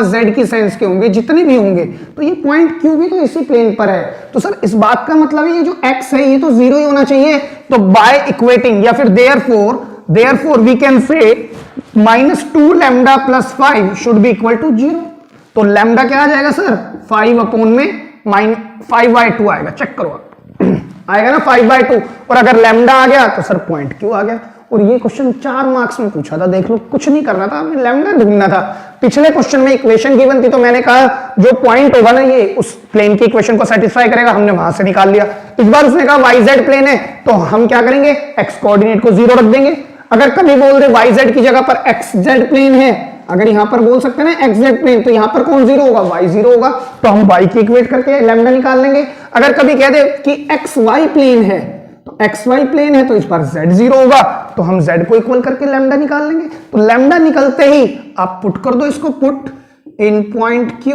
z की सेंस के होंगे, जितने भी होंगे। तो ये पॉइंट Q भी तो इसी प्लेन पर है। तो सर इस बात का मतलब है ये जो x है ये तो 0 ही होना चाहिए। तो बाय इक्वेटिंग, या फिर therefore we can say -2 lambda plus 5 should be equal to 0। तो लैम्डा क्या आ जाएगा सर, 5 अपॉन में 5/2 आएगा, चेक करो आएगा ना 5/2। और अगर लैम्डा आ गया तो सर पॉइंट Q आ गया। और ये क्वेश्चन 4 मार्क्स में पूछा था, देख लो, कुछ नहीं करना था, हमें लैम्डा ढूंढना था। पिछले क्वेश्चन में इक्वेशन गिवन थी तो मैंने कहा जो पॉइंट होगा ना ये उस प्लेन की इक्वेशन को सेटिस्फाई करेगा, हमने वहां से निकाल लिया। इस बार उसने कहा YZ प्लेन है तो हम क्या करेंगे, x कोऑर्डिनेट को 0 रख देंगे। अगर कभी बोल दे YZ की जगह पर XZ प्लेन है, अगर यहां पर बोल सकते हैं ना XZ प्लेन, तो यहां पर कौन 0 होगा, Y 0 होगा, तो हम Y की इक्वेट करके लैम्डा निकाल लेंगे। अगर कभी कह दे कि XY प्लेन है, तो XY प्लेन है तो इस बार Z 0 होगा, तो हम Z को इक्वल करके लैम्डा निकाल लेंगे। तो लैम्डा निकलते ही आप पुट कर दो इसको, पुट इन पॉइंट Q,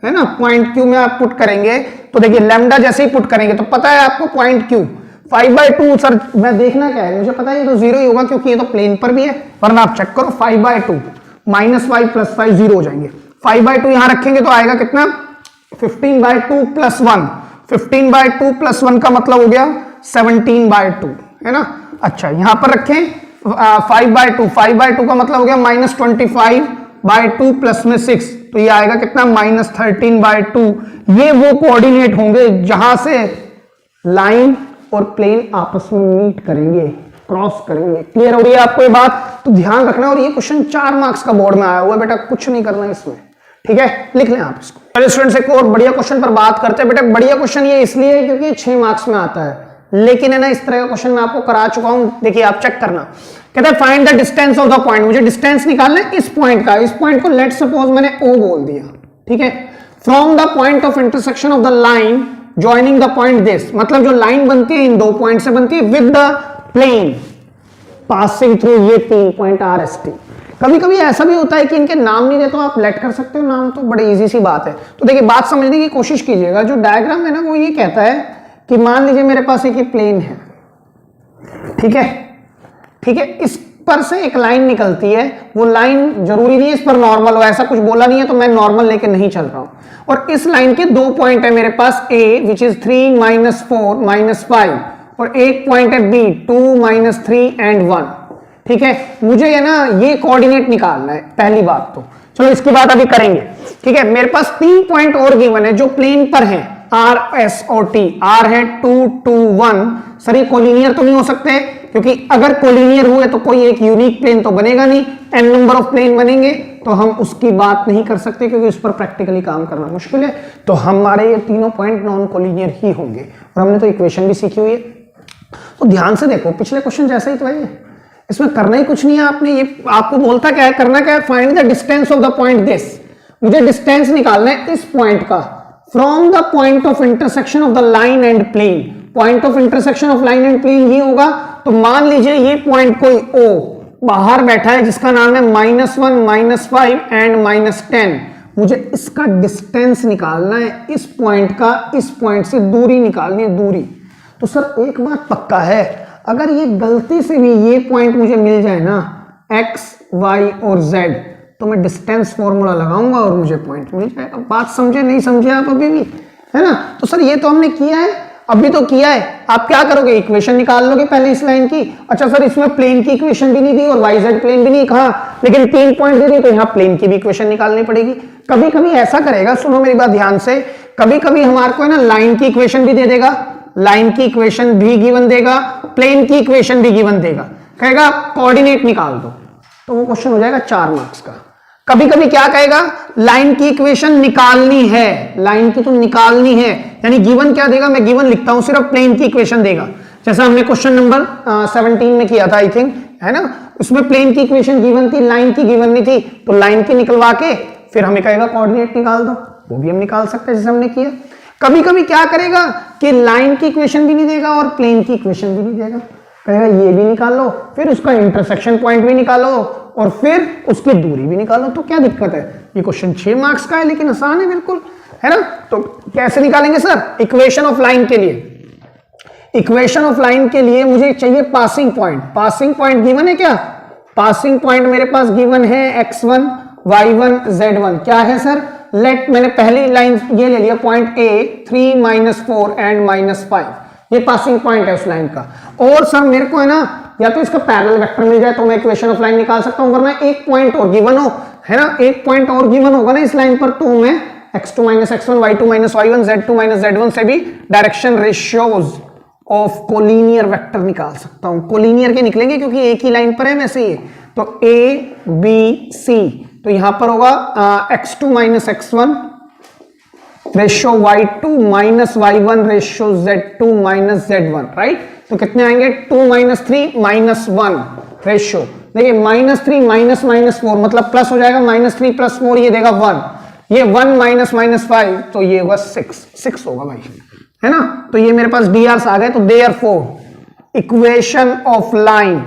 है ना। पॉइंट Q में आप पुट करेंगे तो देखिए लैम्डा जैसे ही पुट करेंगे तो पता है आपको पॉइंट Q 5/2। सर मैं देखना क्या है, मुझे पता है ये तो 0 ही होगा क्योंकि ये तो प्लेन पर भी है, वरना आप चेक करो 5/2 -5 + 5 0 हो जाएंगे। 5/2 यहां रखेंगे तो आएगा कितना, 15/2 + 1, 15/2 + 1 का मतलब हो गया 17/2, है ना। अच्छा यहां पर रखें 5/2, 5/2 का मतलब हो गया -25/2 प्लस में 6, तो ये आएगा कितना -13/2। ये वो कोऑर्डिनेट होंगे जहां से लाइन और प्लेन आपस में मीट करेंगे, क्रॉस करेंगे। क्लियर हो रही है आपको ये बात? तो ध्यान रखना। और ये क्वेश्चन 4 मार्क्स का बोर्ड में आया हुआ है बेटा, कुछ नहीं करना इसमें, ठीक है, लिख लें आप इसको। चलिए स्टूडेंट्स एक और बढ़िया क्वेश्चन पर बात करते हैं। बेटा बढ़िया क्वेश्चन ये इसलिए है क्योंकि 6 मार्क्स में आता है, लेकिन है ना इस तरह का क्वेश्चन मैं आपको करा चुका हूं, देखिए आप चेक करना। कहते हैं find the distance of the point, मुझे डिस्टेंस निकालना है इस पॉइंट का। इस पॉइंट को लेट सपोज मैंने O बोल दिया, ठीक है, from the point of intersection of the line joining the point this, मतलब जो लाइन बनती है इन 2 पॉइंट से बनती है, with the plane passing through ये 3 पॉइंट RST। कभी कभी ऐसा भी होता है कि इनके नाम नहीं देते, तो आप लेट कर सकते हो नाम, तो बड़ी इजी सी बात है। तो देखिए बात समझने की कोशिश कीजिएगा। जो डायग्राम है ना वो ये कहता है कि मान लीजिए मेरे पास एक प्लेन है, ठीक है, ठीक है, इस पर से एक लाइन निकलती है, वो लाइन जरूरी नहीं है इस पर नॉर्मल हो, ऐसा कुछ बोला नहीं है, तो मैं नॉर्मल लेके नहीं चल रहा हूं। और इस लाइन के 2 पॉइंट है मेरे पास, A विच इज 3 -4 -5, और एक पॉइंट है B 2 -3 एंड 1, ठीक है। मुझे है ना ये कोऑर्डिनेट निकालना है, पहली बात तो चलो इसकी बात अभी करेंगे, ठीक है। मेरे पास 3 पॉइंट और गिवन है जो प्लेन पर है, R, S और T। R है 2 2 1। सर ये कोलिनियर तो नहीं हो सकते, क्योंकि अगर कोलिनियर हुए तो कोई एक यूनिक प्लेन तो बनेगा नहीं, n नंबर ऑफ प्लेन बनेंगे, तो हम उसकी बात नहीं कर सकते क्योंकि उस पर प्रैक्टिकली काम करना मुश्किल है। तो हमारे ये तीनों पॉइंट नॉन कोलिनियर ही होंगे, और हमने तो इक्वेशन भी सीखी हुई है। तो ध्यान से देखो, पिछले क्वेश्चन जैसे ही तो है, इसमें करना ही कुछ नहीं है आपने। ये आपको बोलता क्या है, करना क्या है, find the distance of the point this. मुझे डिस्टेंस निकालना है इस पॉइंट का from the point of intersection of the line and plane. Point of intersection of line and plane ये होगा, तो मान लीजिए ये पॉइंट कोई O बाहर बैठा है जिसका नाम है -1 -5 एंड -10। मुझे इसका डिस्टेंस निकालना है, इस पॉइंट का इस पॉइंट से दूरी निकालनी है, दूरी। तो सर एक बात पक्का है, अगर ये गलती से भी ये पॉइंट मुझे मिल जाए ना X, Y और Z, तो मैं डिस्टेंस फॉर्मूला लगाऊंगा और मुझे पॉइंट मिल जाएगा। बात समझे नहीं समझे आप अभी भी, है ना? तो सर ये तो हमने किया है, अभी तो किया है। आप क्या करोगे, इक्वेशन निकाल लोगे पहले इस लाइन की। अच्छा सर इसमें प्लेन की इक्वेशन भी नहीं दी और YZ प्लेन भी नहीं कहा, लेकिन 3 पॉइंट दे दी, तो यहाँ प्लेन की भी इक्वेशन निकालनी पड़ेगी। कभी कभी ऐसा करेगा, सुनो मेरी बात ध्यान से, कभी कभी हमारे को है ना लाइन की इक्वेशन भी दे देगा, लाइन की इक्वेशन भी गिवन देगा, प्लेन की इक्वेशन भी गिवन देगा, कहेगा कोऑर्डिनेट निकाल दो, तो वो क्वेश्चन हो जाएगा 4 मार्क्स का। कभी कभी क्या कहेगा, लाइन की इक्वेशन निकालनी है, लाइन की तो निकालनी है, यानी गिवन क्या देगा, मैं गिवन लिखता हूं, सिर्फ प्लेन की इक्वेशन देगा। जैसा हमने क्वेश्चन नंबर 17 में किया था आई थिंक, है ना, उसमें प्लेन की इक्वेशन गिवन थी, लाइन की गिवन नहीं थी, तो लाइन की निकलवा के फिर हमें कहेगा कोऑर्डिनेट निकाल दो, वो भी हम निकाल सकते हैं जैसे हमने किया। कभी कभी क्या करेगा कि लाइन की इक्वेशन भी नहीं देगा और प्लेन की इक्वेशन भी नहीं देगा, कहेगा ये भी निकाल लो, फिर उसका इंटरसेक्शन पॉइंट भी निकालो और फिर उसकी दूरी भी निकालो। तो क्या दिक्कत है, ये क्वेश्चन 6 मार्क्स का है लेकिन आसान है बिल्कुल, है ना। तो कैसे निकालेंगे सर, इक्वेशन ऑफ लाइन के लिए, इक्वेशन ऑफ लाइन के लिए मुझे चाहिए passing point. Passing point given है क्या, पासिंग पॉइंट मेरे पास गिवन है x1 y1 z1। क्या है सर, लेट, मैंने पहली लाइन ये ले लिया पॉइंट A 3 -4 एंड -5, ये पासिंग पॉइंट है उस लाइन का। और सर मेरे को है ना या तो इसका पैरेलल वेक्टर मिल जाए तो मैं इक्वेशन ऑफ लाइन निकाल सकता हूं, वरना एक पॉइंट और गिवन हो, है ना, एक पॉइंट और गिवन होगा ना इस लाइन पर, तो मैं x2 - x1 y2 - y1 z2 - z1 से भी direction ratios of collinear vector निकाल सकता हूं। कोलिनियर के निकलेंगे क्योंकि एक ही लाइन पर है वैसे ही, तो A B C, तो यहां पर होगा x2 - x1 ratio y2 - y1 ratio z2 - z1, right. तो कितने आएंगे, 2 - 3 - 1 रेशियो, देखिए -3 - -4 मतलब प्लस हो जाएगा, -3 + 4 ये देगा 1, ये 1 - -5 तो ये होगा 6 होगा भाई, है ना। तो ये मेरे पास DRs आ गए। तो therefore equation of line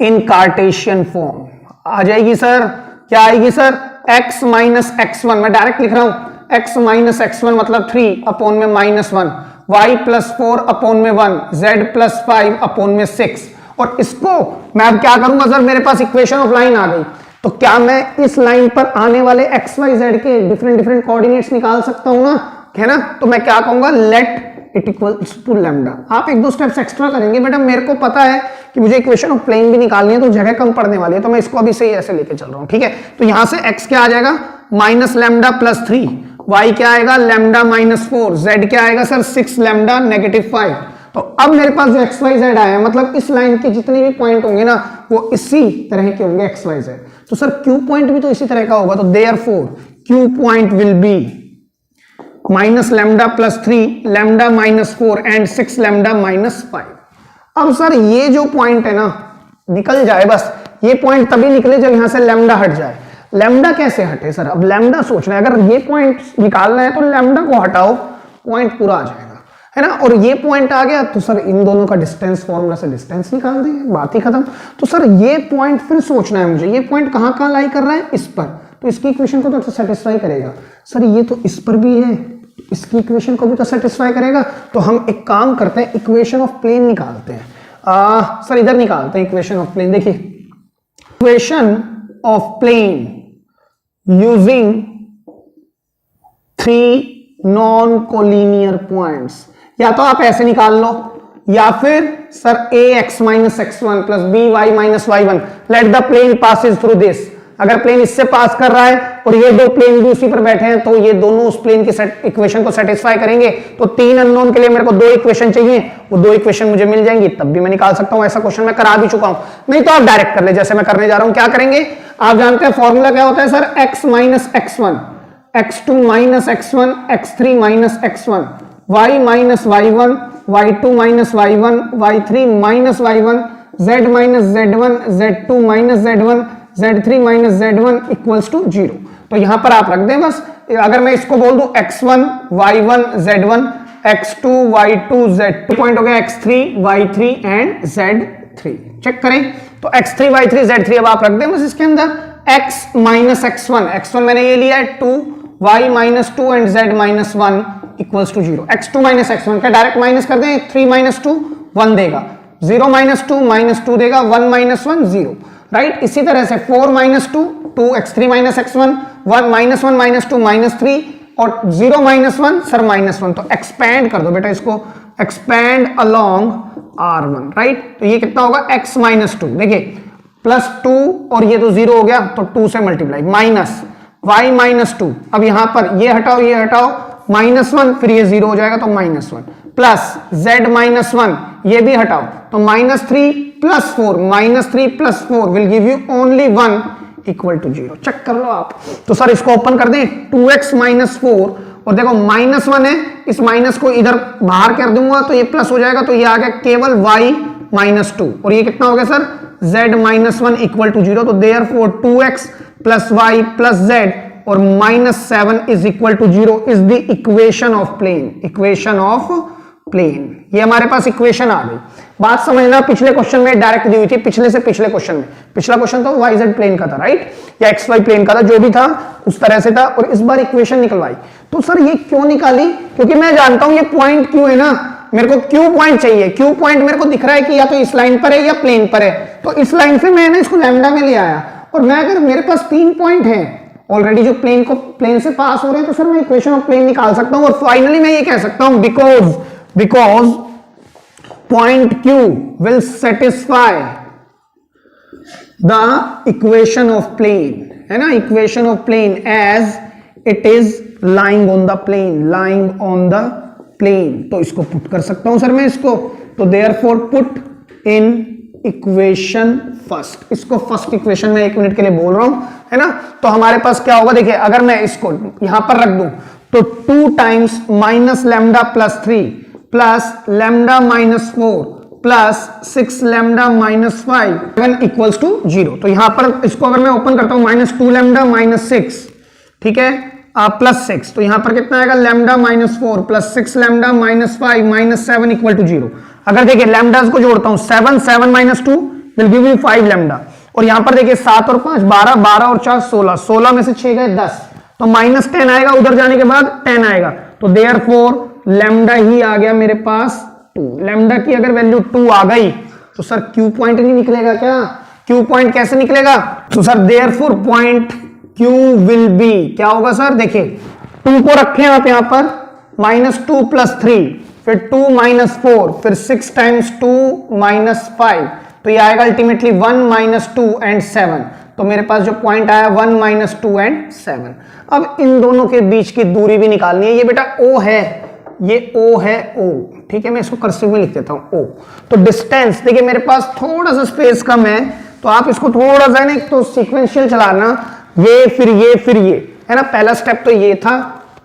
in Cartesian form आ जाएगी सर, क्या आएगी सर, x - x1, मैं डायरेक्ट लिख रहा हूं, x - x1 मतलब 3 में -1, y + 4 में 1, z + 5 में 6। और इसको मैं अब क्या करूंगा सर, मेरे पास इक्वेशन ऑफ लाइन आ गई, तो क्या मैं इस लाइन पर आने वाले x y z के डिफरेंट कोऑर्डिनेट्स निकाल सकता हूं ना, है ना। तो मैं क्या कहूंगा, let it equals to lambda. आप एक दो स्टेप्स एक्स्ट्रा करेंगे, बट अब मेरे को पता है कि मुझे इक्वेशन ऑफ प्लेन भी निकालनी है, तो जगह कम पड़ने वाली है, तो मैं इसको अभी से ही ऐसे लेके चल रहा हूं। ठीक है, तो यहां से x क्या आ जाएगा माइनस लैम्डा प्लस 3, y क्या आएगा लैम्डा माइनस 4, z क्या आएगा सर 6 लैम्डा नेगेटिव 5। तो अब मेरे पास जो एक्स वाई जेड आया, मतलब इस लाइन के जितने भी पॉइंट होंगे ना वो इसी तरह के होंगे एक्स वाई जेड। तो सर क्यू पॉइंट भी तो इसी तरह का होगा, तो therefore Q point will be minus lambda plus 3 lambda minus 4 and 6 lambda minus 5। अब सर ये जो पॉइंट है ना निकल जाए, बस ये पॉइंट तभी निकले जब यहां से लैम्डा हट जाए। लैम्डा कैसे हटे सर, अब लैम्डा सोचना है, अगर ये पॉइंट निकालना है तो लैम्डा को हटाओ, पॉइंट पूरा आ जाएगा, है ना। और ये पॉइंट आ गया तो सर इन दोनों का डिस्टेंस फॉर्मूला से डिस्टेंस निकाल देंगे, बात ही खत्म। तो सर ये पॉइंट फिर सोचना है मुझे, ये पॉइंट कहां लाई कर रहा है, इस पर, तो इसकी इक्वेशन को तो सेटिस्फाई करेगा। सर ये तो इस पर भी है, इसकी इक्वेशन को भी तो सेटिस्फाई करेगा। तो हम एक काम करते हैं, इक्वेशन ऑफ प्लेन निकालते हैं। सर इधर निकालते हैं इक्वेशन ऑफ प्लेन। देखिए equation of plane using 3 non collinear points, या तो आप ऐसे निकाल लो, या फिर sir ax minus x1 plus by minus y1 let the plane passes through this. अगर प्लेन इससे पास कर रहा है और ये दो प्लेन भी उसी पर बैठे हैं, तो ये दोनों उस प्लेन की इक्वेशन को सेटिस्फाई करेंगे। तो 3 अननोन के लिए मेरे को 2 इक्वेशन चाहिए, वो 2 इक्वेशन मुझे मिल जाएंगी, तब भी मैं निकाल सकता हूं। ऐसा क्वेश्चन मैं करा भी चुका हूं, नहीं तो आप डायरेक्ट कर ले जैसे मैं करने जा रहा हूं। क्या करेंगे, आप जानते हैं फॉर्मूला क्या होता है sir, x minus x1, x2 minus x1, x3 minus x1, y minus y1, y2 minus y1, y3 minus y1, z minus z1, z2 minus z1, z3 minus z1 equals to 0। तो यहां पर आप रख दें बस। अगर मैं इसको बोल दूं x1 y1 z1, x2 y2 z2, point हो गया x3 y3 and z3। Check करें तो x3 y3 z3 अब आप रख दें बस इसके अंदर। x माइनस x1, x1 मैंने ये लिया है 2, y minus 2 and z minus 1 equals to 0। x2 minus x1 का डायरेक्ट माइनस कर दें, 3 माइनस 2 1 देगा, 0 माइनस 2 माइनस 2 देगा, 1 माइनस 1 0, राइट। इसी तरह से 4 minus 2 2 x3 minus x1, 1 minus 1 minus 2 minus 3 और 0 माइनस 1 सर माइनस 1। तो एक्सपैंड कर दो बेटा इसको, एक्सपैंड अलोंग r1, राइट। तो ये कितना होगा x माइनस 2, देखिए प्लस 2 और ये तो 0 हो गया तो 2 से मल्टीप्लाई, माइनस y माइनस 2, अब यहां पर ये हटाओ माइनस 1, फिर ये 0 हो जाएगा तो माइनस 1, प्लस z माइनस 1, ये भी हटाओ तो minus 3 plus 4, minus 3 plus 4 will give you only 1 equal to 0। Check कर लो आप। तो सर इसको ओपन कर दें, 2x माइनस 4 और देखो माइनस 1 है, इस माइनस को इधर बाहर कर दूंगा तो ये प्लस हो जाएगा, तो ये आ गया केवल y माइनस 2 और ये कितना हो गया sir z minus 1 equal to 0। तो therefore 2x plus y plus z और minus 7 is equal to 0 is the equation of plane, equation of plane. ये हमारे पास इक्वेशन आ गई। बात समझना, पिछले क्वेश्चन में डायरेक्ट दी हुई थी, पिछले से पिछले क्वेश्चन में, पिछला क्वेश्चन तो YZ प्लेन का था, राइट, या XY प्लेन का था, जो भी था उस तरह से था, और इस बार इक्वेशन निकलवाई। तो सर ये क्यों निकाली, क्योंकि मैं जानता हूं ये पॉइंट क्यू है ना, मेरे को क्यू पॉइंट चाहिए। क्यू पॉइंट मेरे को दिख रहा है कि या तो इस लाइन पर है या प्लेन पर है, तो इस लाइन से मैंने इसको लैम्डा में ले आया, और मैं अगर मेरे पास 3 पॉइंट है ऑलरेडी जो प्लेन से पास हो रहे हैं, तो सर मैं इक्वेशन ऑफ प्लेन निकाल सकता हूं। और फाइनली मैं ये कह सकता हूं because point Q will satisfy the equation of plane, है ना, equation of plane as it is lying on the plane, तो इसको पुट कर सकता हूं सर मैं इसको। तो therefore put in equation first, इसको फर्स्ट इक्वेशन में 1 मिनट के लिए बोल रहा हूं, है ना। तो हमारे पास क्या होगा, देखिए अगर मैं इसको यहां पर रख दूं तो 2 times minus lambda plus 3 plus lambda minus 4 plus 6 lambda minus 5 equals to 0। तो यहां पर इसको अगर मैं ओपन करता हूं माइनस 2 लैम्डा माइनस 6, ठीक है, प्लस 6, तो यहां पर कितना आएगा lambda minus 4 plus 6 lambda minus 5 minus 7 equal to 0। अगर देखिए लैम्डास को जोड़ता हूं 7 minus 2 will give you 5 lambda, और यहां पर देखिए 7 और 5 12, 12 और 4 16, 16 में से 6 गए 10, तो माइनस 10 आएगा, उधर जाने के बाद 10 आएगा, तो देयरफॉर लैम्डा ही आ गया मेरे पास 2। लैम्डा की अगर वैल्यू 2 आ गई तो सर क्यू पॉइंट नहीं निकलेगा क्या, क्यू पॉइंट कैसे निकलेगा, तो sir therefore point Q will B क्या होगा सर, देखिए 2 को रखें आप यहां पर, माइनस 2 प्लस 3 फिर 2 माइनस 4, फिर 6 टाइम्स 2 माइनस 5, तो ये आएगा अल्टीमेटली 1 माइनस 2 एंड 7। तो मेरे पास जो पॉइंट आया 1 माइनस 2 एंड 7। अब इन दोनों के बीच की दूरी भी निकालनी है। ये बेटा O है, ये O है O, ठीक है, मैं इसको कर्सिव में लिख देता हूं O। तो डिस्टेंस देखिए मेरे पास थोड़ा सा स्पेस कम है, तो आप इसको थोड़ा सा ना तो सीक्वेंशियल चलाना, ये फिर ये फिर ये, है ना। पहला स्टेप तो ये था,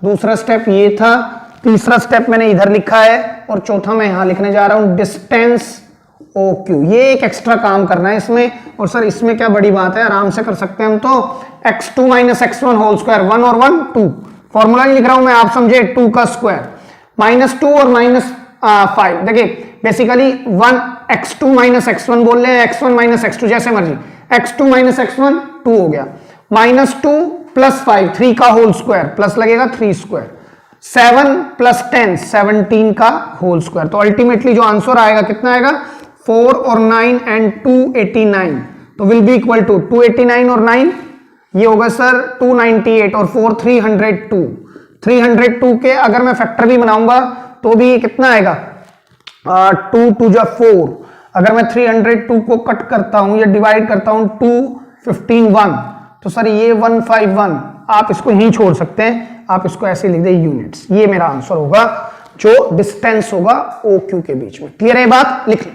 दूसरा स्टेप ये था, तीसरा स्टेप मैंने इधर लिखा है, और चौथा मैं यहां लिखने जा रहा हूं डिस्टेंस OQ। ये एक एक्स्ट्रा काम करना है इसमें। और सर इसमें क्या बड़ी बात है, आराम से कर सकते हैं हम तो। x2 minus x1 whole square, 1 और 1 2, फॉर्मूला नहीं लिख रहा हूं मैं, आप समझे, 2 का स्क्वायर माइनस 2 और माइनस 5। देखिए बेसिकली 1 x2 माइनस x1 बोल रहे हैं, x1 माइनस x2 जैसे मर्जी, x2 माइनस x1 2 हो गया, माइनस 2 प्लस 5 3 का होल स्क्वायर, प्लस लगेगा 3 स्क्वायर, 7 प्लस 10 17 का होल स्क्वायर। तो अल्टीमेटली जो आंसर आएगा कितना आएगा, 4 और 9 एंड 289, तो विल बी इक्वल टू 289 और 9 ये होगा सर 298 और 4 302। 302 के अगर मैं फैक्टर भी बनाऊंगा तो भी कितना आएगा, 2 2 जा 4। अगर मैं 302 को कट करता हूं या डिवाइड करता हूं 2 15 1, तो सर ये 151, आप इसको यहीं छोड़ सकते हैं, आप इसको ऐसे लिख दे यूनिट्स। ये मेरा आंसर होगा जो डिस्टेंस होगा OQ के बीच में। क्लियर है बात, लिख लो।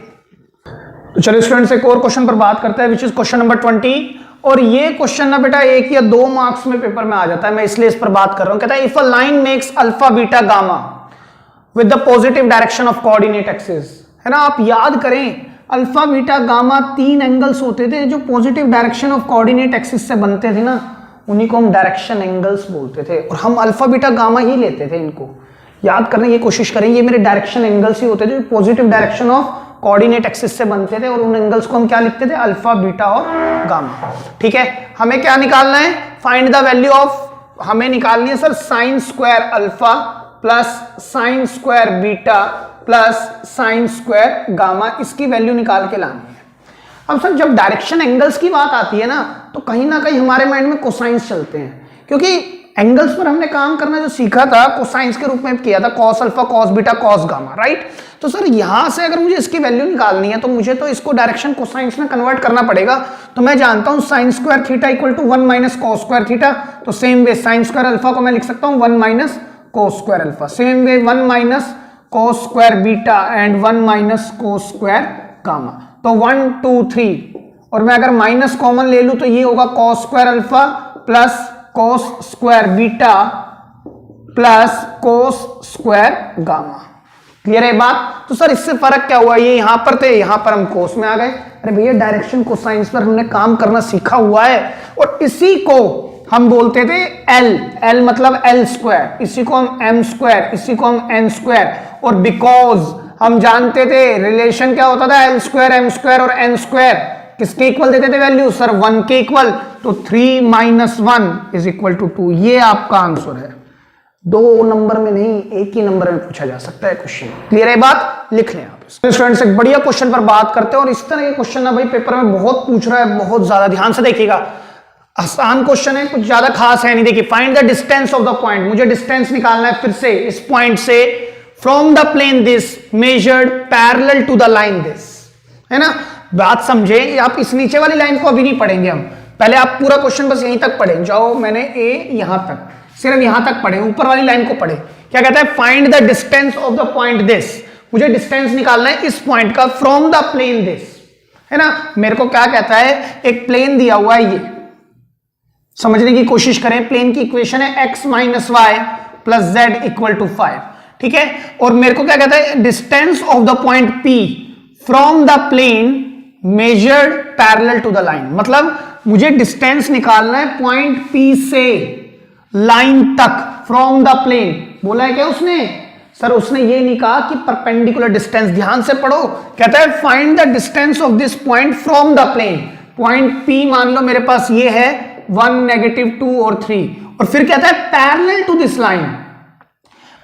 तो चलिए स्टूडेंट्स एक और क्वेश्चन पर बात करते हैं, विच इज क्वेश्चन नंबर 20। और ये क्वेश्चन ना बेटा 1 या 2 मार्क्स में पेपर में आ जाता है, मैं इसलिए इस पर बात कर रहा हूं। कहता है if a line makes alpha beta gamma with the positive direction of coordinate axis, है ना। आप याद करें अल्फा बीटा गामा 3 एंगल्स होते थे जो positive direction of coordinate axis से बनते थे ना, उन्हीं को हम डायरेक्शन एंगल्स बोलते थे, और हम अल्फा बीटा गामा ही लेते थे। इनको याद करने की कोशिश करें, ये मेरे डायरेक्शन एंगल्स ही होते थे, positive direction of coordinate axis से बनते थे, और उन एंगल्स को हम क्या लिखते थे, अल्फा बीटा और गामा। ठीक है, हमें क्या निकालना है, फाइंड द वैल्यू ऑफ, हमें निकालनी है sir sign square alpha plus sine square beta plus sine square gamma, इसकी वैल्यू निकाल के लानी है। अब सर जब डायरेक्शन एंगल्स की बात आती है ना, तो कहीं ना कहीं हमारे माइंड में कोसाइंस चलते हैं, क्योंकि एंगल्स पर हमने काम करना जो सीखा था कोसाइंस के रूप में किया था, cos alpha cos beta cos gamma, right. तो सर यहां से अगर मुझे इसकी वैल्यू निकालनी है तो मुझे तो इसको डायरेक्शन कोसाइंस में कन्वर्ट करना पड़ेगा। तो मैं जानता हूं sine square theta equal to 1 minus cos square theta, तो same way sine square alpha को मैं लिख सकता हूं 1 minus cos square alpha, same way 1 minus cos square beta and 1 minus cos square gamma. तो 1 2 3, और मैं अगर माइनस कॉमन ले लूं तो ये होगा cos square alpha plus cos square beta plus cos square gamma. Clear है बात। तो सर इससे फर्क क्या हुआ, ये यहां पर थे, यहां पर हम कोस में आ गए। अरे भैया डायरेक्शन कोसाइंस पर हमने काम करना सीखा हुआ है, और इसी को हम बोलते थे एल मतलब एल स्क्वायर, इसी को हम एम स्क्वायर, इसी को हम एन स्क्वायर। और बिकॉज हम जानते थे रिलेशन क्या होता था, एल स्क्वायर एम स्क्वायर और एन स्क्वायर किसके इक्वल देते थे वैल्यू, सर 1 के इक्वल। तो 3 माइनस 1 इज इक्वल टू 2, ये आपका आंसर है। 2 नंबर में नहीं, एक ही नंबर में पूछा जा सकता है क्वेश्चन। क्लियर है बात, लिख लें आप। स्टूडेंट्स एक बढ़िया क्वेश्चन पर बात करते हैं, और इस तरह के क्वेश्चन ना भाई पेपर में बहुत पूछ रहा है, बहुत ज्यादा ध्यान से देखिएगा। आसान क्वेश्चन है, कुछ ज्यादा खास है नहीं। देखिए find the distance of the point, मुझे डिस्टेंस निकालना है फिर से इस पॉइंट से from the plane this measured parallel to the line this, है ना। बात समझे, आप इस नीचे वाली लाइन को अभी नहीं पढ़ेंगे हम, पहले आप पूरा क्वेश्चन बस यहीं तक पढ़े जाओ। मैंने ए यहां तक, सिर्फ यहां तक पढ़े, ऊपर वाली लाइन को पढ़े। क्या कहता है, find the distance of the point this, मुझे डिस्टेंस निकालना है इस पॉइंट का फ्रॉम द प्लेन दिस, है ना। मेरे को क्या कहता है, एक प्लेन दिया हुआ है, ये समझने की कोशिश करें। प्लेन की इक्वेशन है x minus y plus z equal to 5, ठीक है। और मेरे को क्या कहता है, distance of the point P from the plane measured parallel to the line, मतलब मुझे डिस्टेंस निकालना है पॉइंट P से लाइन तक फ्रॉम द प्लेन। बोला है क्या उसने, सर उसने ये नहीं कहा कि परपेंडिकुलर डिस्टेंस, ध्यान से पढ़ो। कहता है find the distance of this point from the plane. Point P मान लो मेरे पास ये है 1 -2 और 3, और फिर कहता है पैरेलल टू दिस लाइन,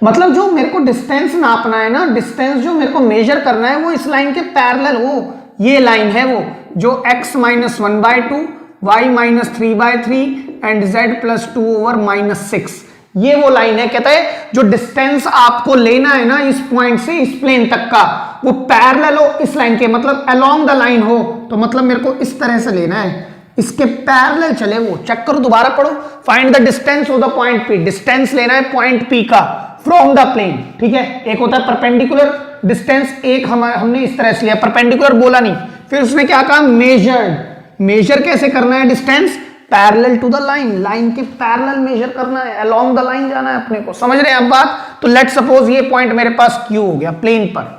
मतलब जो मेरे को डिस्टेंस नापना है ना, डिस्टेंस जो मेरे को मेजर करना है वो इस लाइन के पैरेलल हो। ये लाइन है वो जो x minus 1/2 y minus 3/3 and z plus 2/-6, ये वो लाइन है, कहता है जो डिस्टेंस आपको लेना है ना इस पॉइंट से इस प्लेन तक का, वो पैरेलल हो इस लाइन के, मतलब अलोंग द लाइन हो, तो मतलब मेरे को इस तरह से लेना है, इसके पैरेलल चले वो। चेक करो, दोबारा पढ़ो। Find the distance of the point P, distance लेना है पॉइंट पी का फ्रॉम द प्लेन, ठीक है। एक होता है परपेंडिकुलर डिस्टेंस, एक हमने इस तरह से लिया, परपेंडिकुलर बोला नहीं, फिर उसने क्या कहा मेजर्ड। मेजर कैसे करना है distance? Parallel to the line, line के पैरेलल मेजर करना है, अलोंग द लाइन जाना है अपने को, समझ रहे हैं आप बात। तो लेट सपोज ये पॉइंट मेरे पास Q हो गया प्लेन पर,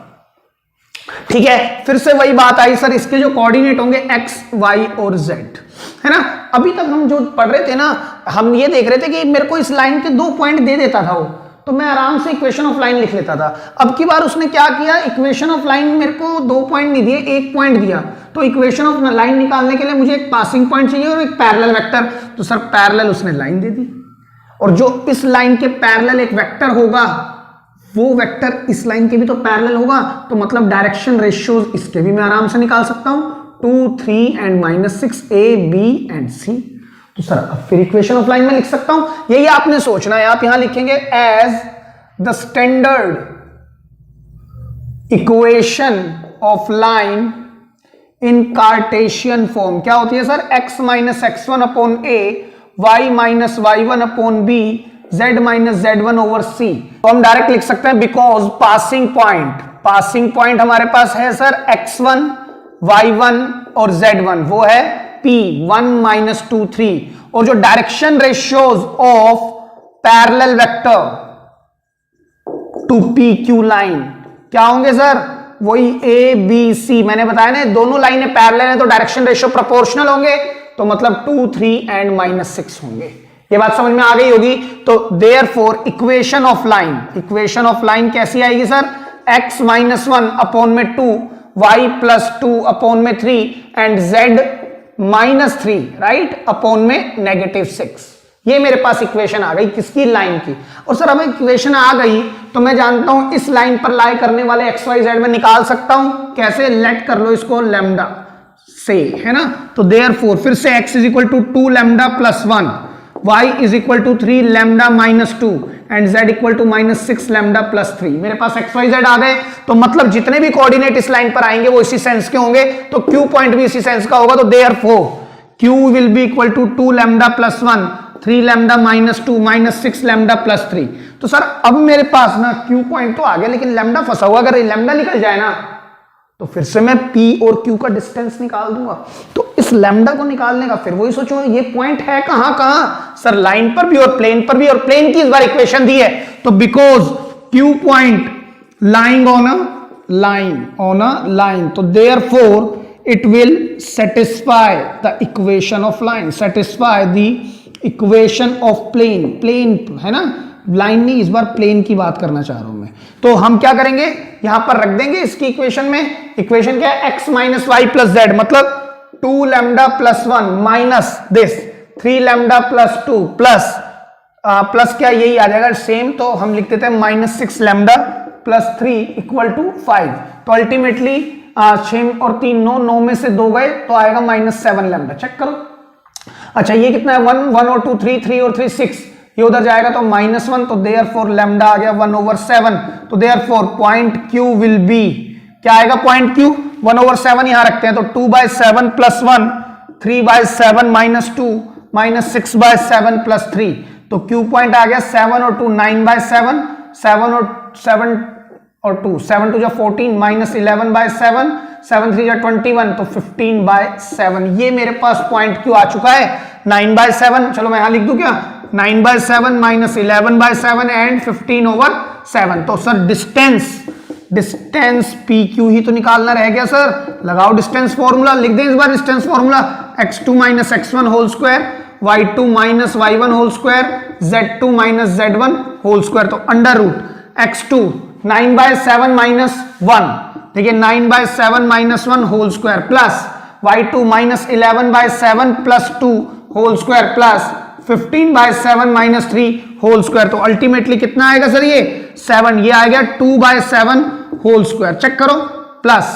ठीक है। फिर से वही बात आई, सर इसके जो कोऑर्डिनेट होंगे x, y और z, है ना। अभी तक हम जो पढ़ रहे थे ना, हम ये देख रहे थे कि मेरे को इस लाइन के 2 पॉइंट दे देता था वो, तो मैं आराम से इक्वेशन ऑफ लाइन लिख लेता था। अब की बार उसने क्या किया, इक्वेशन ऑफ लाइन मेरे को 2 पॉइंट नहीं दिए, 1 पॉइंट दिया। तो इक्वेशन ऑफ लाइन निकालने के लिए मुझे एक पासिंग पॉइंट चाहिए और एक पैरेलल वेक्टर, तो सर पैरेलल उसने लाइन दे दी, और जो इस लाइन के पैरेलल एक वेक्टर होगा वो वेक्टर इस लाइन के भी तो पैरेलल होगा, तो मतलब डायरेक्शन रेशियोज इसके भी मैं आराम से निकाल सकता हूं, 2, 3 and -6 A, B and C। तो सर अब फिर इक्वेशन ऑफ लाइन में लिख सकता हूं, यही आपने सोचना है। आप यहां लिखेंगे as the standard equation of line in Cartesian form. क्या होती है sir? x minus x1 upon a, y minus y1 upon b, z minus z1 over c। तो हम डायरेक्ट लिख सकते हैं बिकॉज पासिंग पॉइंट हमारे पास है सर x1, y1 और z1, वो है p 1 - 2 3, और जो direction ratios of parallel vector to PQ line क्या होंगे सर? वही A, B, C। मैंने बताया ना दोनों लाइनें पैरेलल हैं तो डायरेक्शन रेशियो प्रोपोर्शनल होंगे, तो मतलब 2, 3 एंड -6 होंगे। ये बात समझ में आ गई होगी। तो देयरफॉर इक्वेशन ऑफ लाइन कैसी आएगी सर? x - 1 अपॉन में 2, y + 2 अपॉन में 3 एंड z -3 राइट अपॉन में -6। ये मेरे पास इक्वेशन आ गई किसकी? लाइन की। और सर अब इक्वेशन आ गई तो मैं जानता हूं इस लाइन पर लाई करने वाले x, y, z में निकाल सकता हूं। कैसे? लेट कर लो इसको लैम्डा से, है ना। तो देयरफॉर फिर से x = 2 lambda + 1, y = 3 lambda -2 and z = -6 lambda + 3। मेरे पास x, y, z आ गए, तो मतलब जितने भी कोऑर्डिनेट इस लाइन पर आएंगे वो इसी सेंस के होंगे, तो q पॉइंट भी इसी सेंस का होगा। तो therefore q will be equal to 2 lambda + 1, 3 lambda -2 -6 lambda + 3। तो सर अब मेरे पास ना q पॉइंट तो आ गया, लेकिन लैम्डा फंसा हुआ। अगर लैम्डा निकल जाए ना तो फिर से मैं p और q का डिस्टेंस निकाल दूंगा। तो इस लैम्डा को निकालने का फिर वही सोचो ये पॉइंट है कहां सर? लाइन पर भी और प्लेन पर भी, और प्लेन की इस बार इक्वेशन दी है। तो because q point lying on a line, तो therefore it will satisfy the equation of line, satisfy the equation of plane है ना, लाइन नहीं, इस बार प्लेन की बात करना चाह रहा हूं मैं। तो हम क्या करेंगे, यहां पर रख देंगे इसकी इक्वेशन में। इक्वेशन क्या है? x - y + z, मतलब 2 lambda + 1 minus this 3 lambda + 2 plus क्या यही आ जाएगा सेम, तो हम लिख देते हैं -6 लैम्डा + 3 = 5। तो अल्टीमेटली 6 और 3 9 में से 2 गए तो आएगा -7 लैम्डा। चेक करो। अच्छा ये कितना है? 1 और 2 3 और 3 6, ये उधर जाएगा तो -1, तो देयरफॉर लैम्डा आ गया 1/7। तो therefore point Q will B, क्या आएगा पॉइंट Q? 1/7 यहां रखते हैं, तो 2/7 + 1, 3/7 -2 -6/7 + 3। तो Q पॉइंट आ गया 7 और 2 9/7, 7 और 7 और 2 7 2 14 -11/7, 7 3 21, तो 15/7। ये मेरे पास पॉइंट Q आ चुका है 9/7। चलो मैं यहां लिख दूं क्या? 9/7 -11/7 एंड 15/7। तो सर डिस्टेंस PQ ही तो निकालना रह गया सर। लगाओ डिस्टेंस फॉर्मूला, लिख दें इस बार distance formula. x2 - x1 whole square, y2 - y1 whole square, z2 - z1 whole square. तो अंडर रूट x2 9/7 -1, देखिए 9/7 -1 whole square plus y2 -11/7 + 2 whole square plus 15/7 - 3 whole square. तो अल्टीमेटली कितना आएगा सर? ये 7, ये आ गया 2/7 होल स्क्वायर। चेक करो, प्लस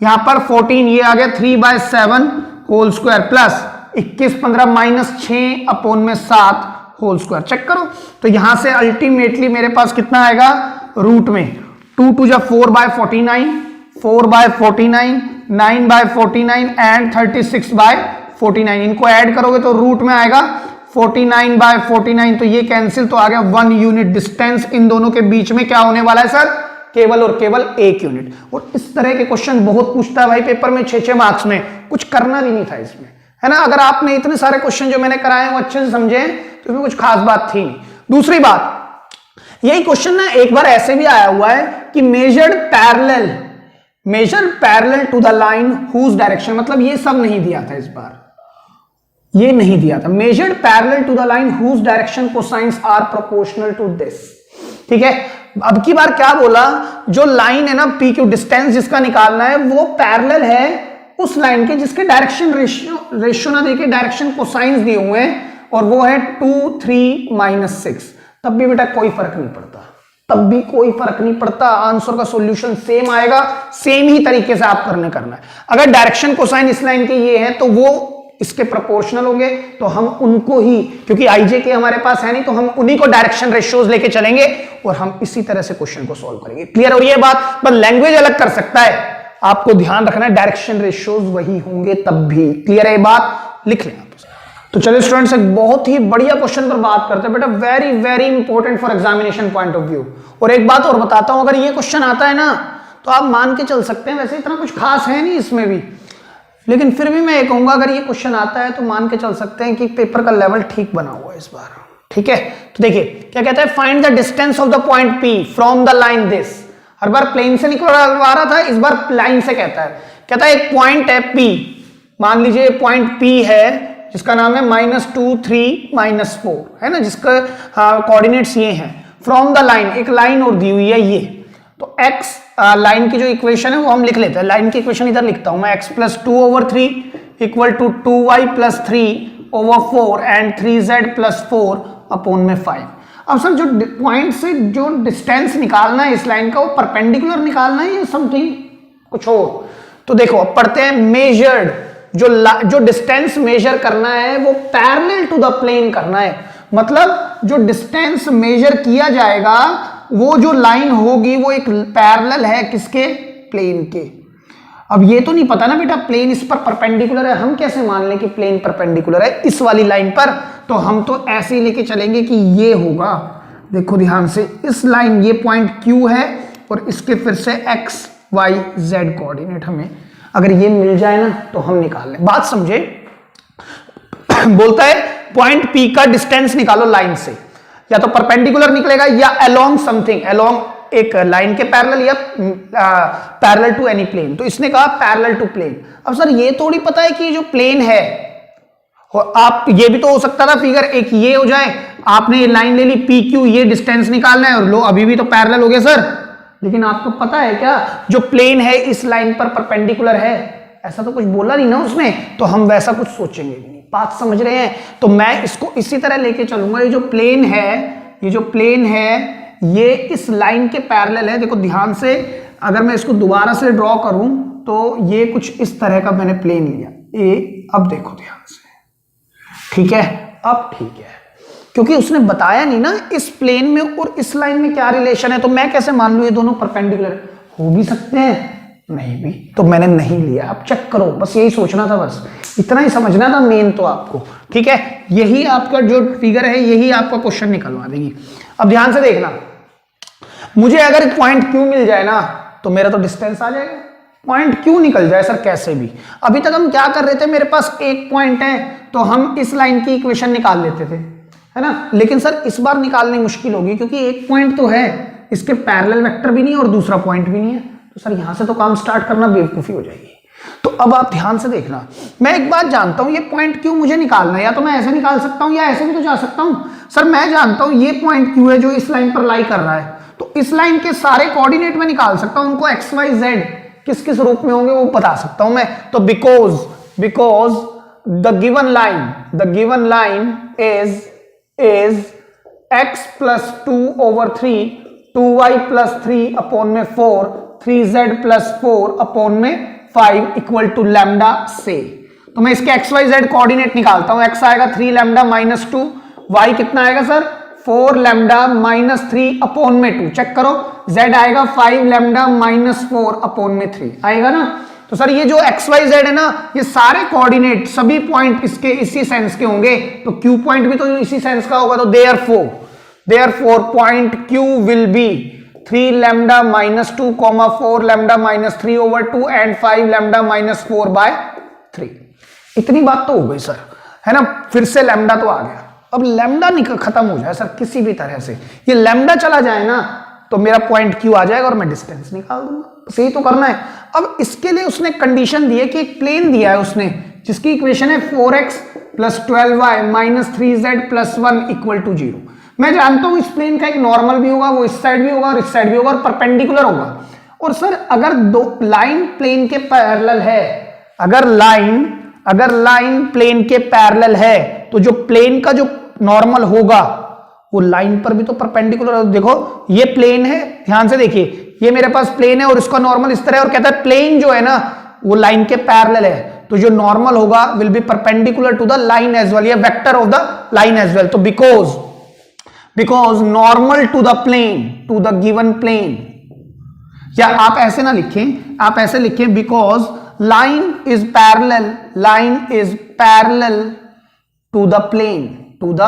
यहां पर 14, ये आ गया 3/7 होल स्क्वायर प्लस 21 15 -6 अपॉन में 7 होल स्क्वायर। चेक करो, तो यहां से अल्टीमेटली मेरे पास कितना आएगा रूट में 2 2 जा 4/49, 4/49, 9/49 एंड 36/49। इनको ऐड करोगे तो रूट में आएगा 49/49, तो ये कैंसिल, तो आ गया 1 यूनिट डिस्टेंस इन दोनों के बीच में क्या होने वाला है सर, केवल और केवल 1 यूनिट। और इस तरह के क्वेश्चन बहुत पूछता है भाई पेपर में 6-6 मार्क्स में, कुछ करना भी नहीं था इसमें, है ना। अगर आपने इतने सारे क्वेश्चन जो मैंने कराए हैं वो अच्छे से समझे तो इसमें कुछ खास बात थी नहीं। दूसरी बात, यही क्वेश्चन ना एक बार ऐसे भी आया हुआ है कि measured parallel to the line whose direction, मतलब ये सब नहीं दिया था इस बार, ये नहीं दिया था। Measured parallel to the line whose direction cosines are proportional to this, ठीक है। अब की बार क्या बोला, जो लाइन है ना पी क्यू, डिस्टेंस जिसका निकालना है वो पैरेलल है उस लाइन के जिसके डायरेक्शन रेशियो ना देके डायरेक्शन कोसाइंस दिए हुए हैं, और वो है 2 3 -6। तब भी बेटा कोई फर्क नहीं पड़ता, तब भी कोई फर्क नहीं पड़ता, आंसर का सॉल्यूशन सेम आएगा, सेम ही तरीके से आप करना है। अगर डायरेक्शन कोसाइन इस लाइन के ये है तो वो इसके प्रोपोर्शनल होंगे, तो हम उनको ही, क्योंकि आईजे के हमारे पास है नहीं, तो हम उन्हीं को डायरेक्शन रेशियोज लेके चलेंगे और हम इसी तरह से क्वेश्चन को सॉल्व करेंगे। क्लियर हो रही है बात, बस लैंग्वेज अलग कर सकता है, आपको ध्यान रखना है डायरेक्शन रेशियोज वही होंगे तब भी। क्लियर है ये बात, लिख लें आप। तो चलिए स्टूडेंट्स, एक बहुत ही बढ़िया क्वेश्चन पर बात करते हैं बेटा, very very important for examination point of view. और एक बात और बताता हूं, अगर ये क्वेश्चन आता है ना तो आप मान के चल सकते हैं, वैसे इतना कुछ खास है नहीं इसमें भी, लेकिन फिर भी मैं ये कहूंगा अगर ये क्वेश्चन आता है तो मान के चल सकते हैं कि पेपर का लेवल ठीक बना हुआ है इस बार, ठीक है। तो देखिए क्या कहता है, find the distance of the point P from the line this. हर बार प्लेन से निकलवा रहा था, इस बार लाइन से कहता है एक पॉइंट है P, मान लीजिए पॉइंट P है जिसका नाम है -2 3 -4, है ना, जिसका कोऑर्डिनेट्स ये हैं। फ्रॉम द लाइन, एक लाइन और दी हुई है ये, तो x लाइन की जो इक्वेशन है वो हम लिख लेते हैं। लाइन की इक्वेशन इधर लिखता हूं मैं, x + 2/3 equal to 2y + 3/4 and 3z + 4/5। अब सर जो पॉइंट से जो डिस्टेंस निकालना है इस लाइन का, वो परपेंडिकुलर निकालना है या समथिंग कुछ और। तो देखो अब पढ़ते हैं, मेजर्ड, जो डिस्टेंस मेजर करना है वो पैरेलल टू द प्लेन करना है, मतलब जो डिस्टेंस मेजर किया जाएगा वो जो लाइन होगी वो एक पैरेलल है किसके, प्लेन के। अब ये तो नहीं पता ना बेटा प्लेन इस पर परपेंडिकुलर है, हम कैसे मान लें कि प्लेन परपेंडिकुलर है इस वाली लाइन पर, तो हम तो ऐसे ही लेके चलेंगे कि ये होगा। देखो ध्यान से, इस लाइन ये पॉइंट Q है और इसके फिर से x y z कोऑर्डिनेट हमें अगर ये मिल जाए ना तो हम निकाल लें। बात समझे, बोलता है पॉइंट P का डिस्टेंस निकालो लाइन से, या तो परपेंडिकुलर निकलेगा या अलोंग समथिंग, अलोंग एक लाइन के पैरेलल या पैरेलल टू एनी प्लेन। तो इसने कहा पैरेलल टू प्लेन। अब सर ये थोड़ी पता है कि जो प्लेन है, आप ये भी तो हो सकता था फिगर एक ये हो जाए, आपने ये लाइन ले ली PQ, ये डिस्टेंस निकालना है और लो अभी भी तो पैरेलल हो गया सर। लेकिन आपको पता है क्या, जो प्लेन है इस लाइन पर परपेंडिकुलर है, ऐसा तो कुछ बोला नहीं ना उसने, तो हम वैसा कुछ सोचेंगे भी नहीं। बात समझ रहे हैं, तो मैं इसको इसी तरह लेके चलूंगा। ये जो प्लेन है, ये जो प्लेन है ये इस लाइन के पैरेलल है। देखो ध्यान से, अगर मैं इसको दोबारा से ड्रॉ करूं तो ये कुछ इस तरह का मैंने प्लेन लिया ये, अब देखो ध्यान से, ठीक है, अब ठीक है, क्योंकि उसने बताया नहीं ना इस प्लेन में और इस लाइन में क्या रिलेशन है, तो मैं कैसे मान लूं ये दोनों परपेंडिकुलर हो भी सकते हैं, नहीं भी, तो मैंने नहीं लिया। अब चेक करो, बस यही सोचना था, बस इतना ही समझना था मेन तो आपको, ठीक है। यही आपका जो फिगर है यही आपका क्वेश्चन निकलवा देगी। अब ध्यान से देखना, मुझे अगर पॉइंट Q मिल जाए ना तो मेरा तो डिस्टेंस आ जाएगा। पॉइंट Q निकल जाए सर कैसे भी, अभी तक हम क्या कर रहे थे, मेरे पास एक पॉइंट है तो हम इस लाइन की इक्वेशन निकाल लेते थे, है ना। लेकिन सर इस बार निकालनी मुश्किल होगी क्योंकि एक पॉइंट तो है, इसके पैरेलल वेक्टर भी नहीं और दूसरा पॉइंट भी नहीं है, तो सर यहां से तो काम स्टार्ट करना बेवकूफी हो जाएगी। तो अब आप ध्यान से देखना, मैं एक बात जानता हूं, ये पॉइंट Q मुझे निकालना है, या तो मैं ऐसे निकाल सकता हूं या ऐसे भी तो जा सकता हूं। सर मैं जानता हूं ये पॉइंट Q है जो इस लाइन पर लाई कर रहा है, तो इस लाइन के सारे कोऑर्डिनेट में निकाल सकता हूं, उनको x y z किस किस रूप में होंगे वो बता सकता हूं मैं। तो because the given line is x + 2/3 2y + 3/4 3z + 4/5 equal to lambda से। तो मैं इसके x y z कोऑर्डिनेट निकालता हूं, x आएगा 3 लैम्डा -2, y कितना आएगा सर 4 लैम्डा माइनस 3 अपॉन में 2, चेक करो z आएगा 5 लैम्डा माइनस 4 अपॉन में 3 आएगा ना। तो सर ये जो xyz है ना, ये सारे कोऑर्डिनेट सभी पॉइंट इसके इसी सेंस के होंगे, तो q पॉइंट भी तो इसी सेंस का होगा, तो therefore point q will B 3 lambda minus 2 4 lambda minus 3 over 2 and 5 lambda minus 4/3। इतनी बात तो हो गई सर, है ना। फिर से लैम्डा तो आ गया, अब लैम्डा खत्म हो जाए सर किसी भी तरह से, ये लैम्डा चला जाए ना तो मेरा पॉइंट क्यू आ जाएगा और मैं डिस्टेंस निकाल दूंगा, बस यही तो करना है। अब इसके लिए उसने कंडीशन दी है कि एक प्लेन दिया है उसने, जिसकी इक्वेशन है 4x plus 12y minus 3z plus 1 equal to 0। मैं जानता हूं इस प्लेन का एक नॉर्मल भी होगा, वो इस साइड भी होगा और इस साइड भी होगा और परपेंडिकुलर होगा। और सर अगर दो लाइन प्लेन के पैरेलल है, अगर लाइन प्लेन के पैरेलल है, तो जो प्लेन का जो नॉर्मल होगा वो लाइन पर भी तो परपेंडिकुलर है। देखो ये प्लेन है, ध्यान से देखिए, ये मेरे पास प्लेन है और इसका नॉर्मल इस तरह है, और कहता है प्लेन जो है ना वो लाइन के पैरेलल है, तो जो नॉर्मल होगा will be perpendicular to the line as well, या vector of the line as well. तो because normal to the plane, to the given plane, या आप ऐसे ना लिखें, आप ऐसे लिखें because line is parallel to the plane, to the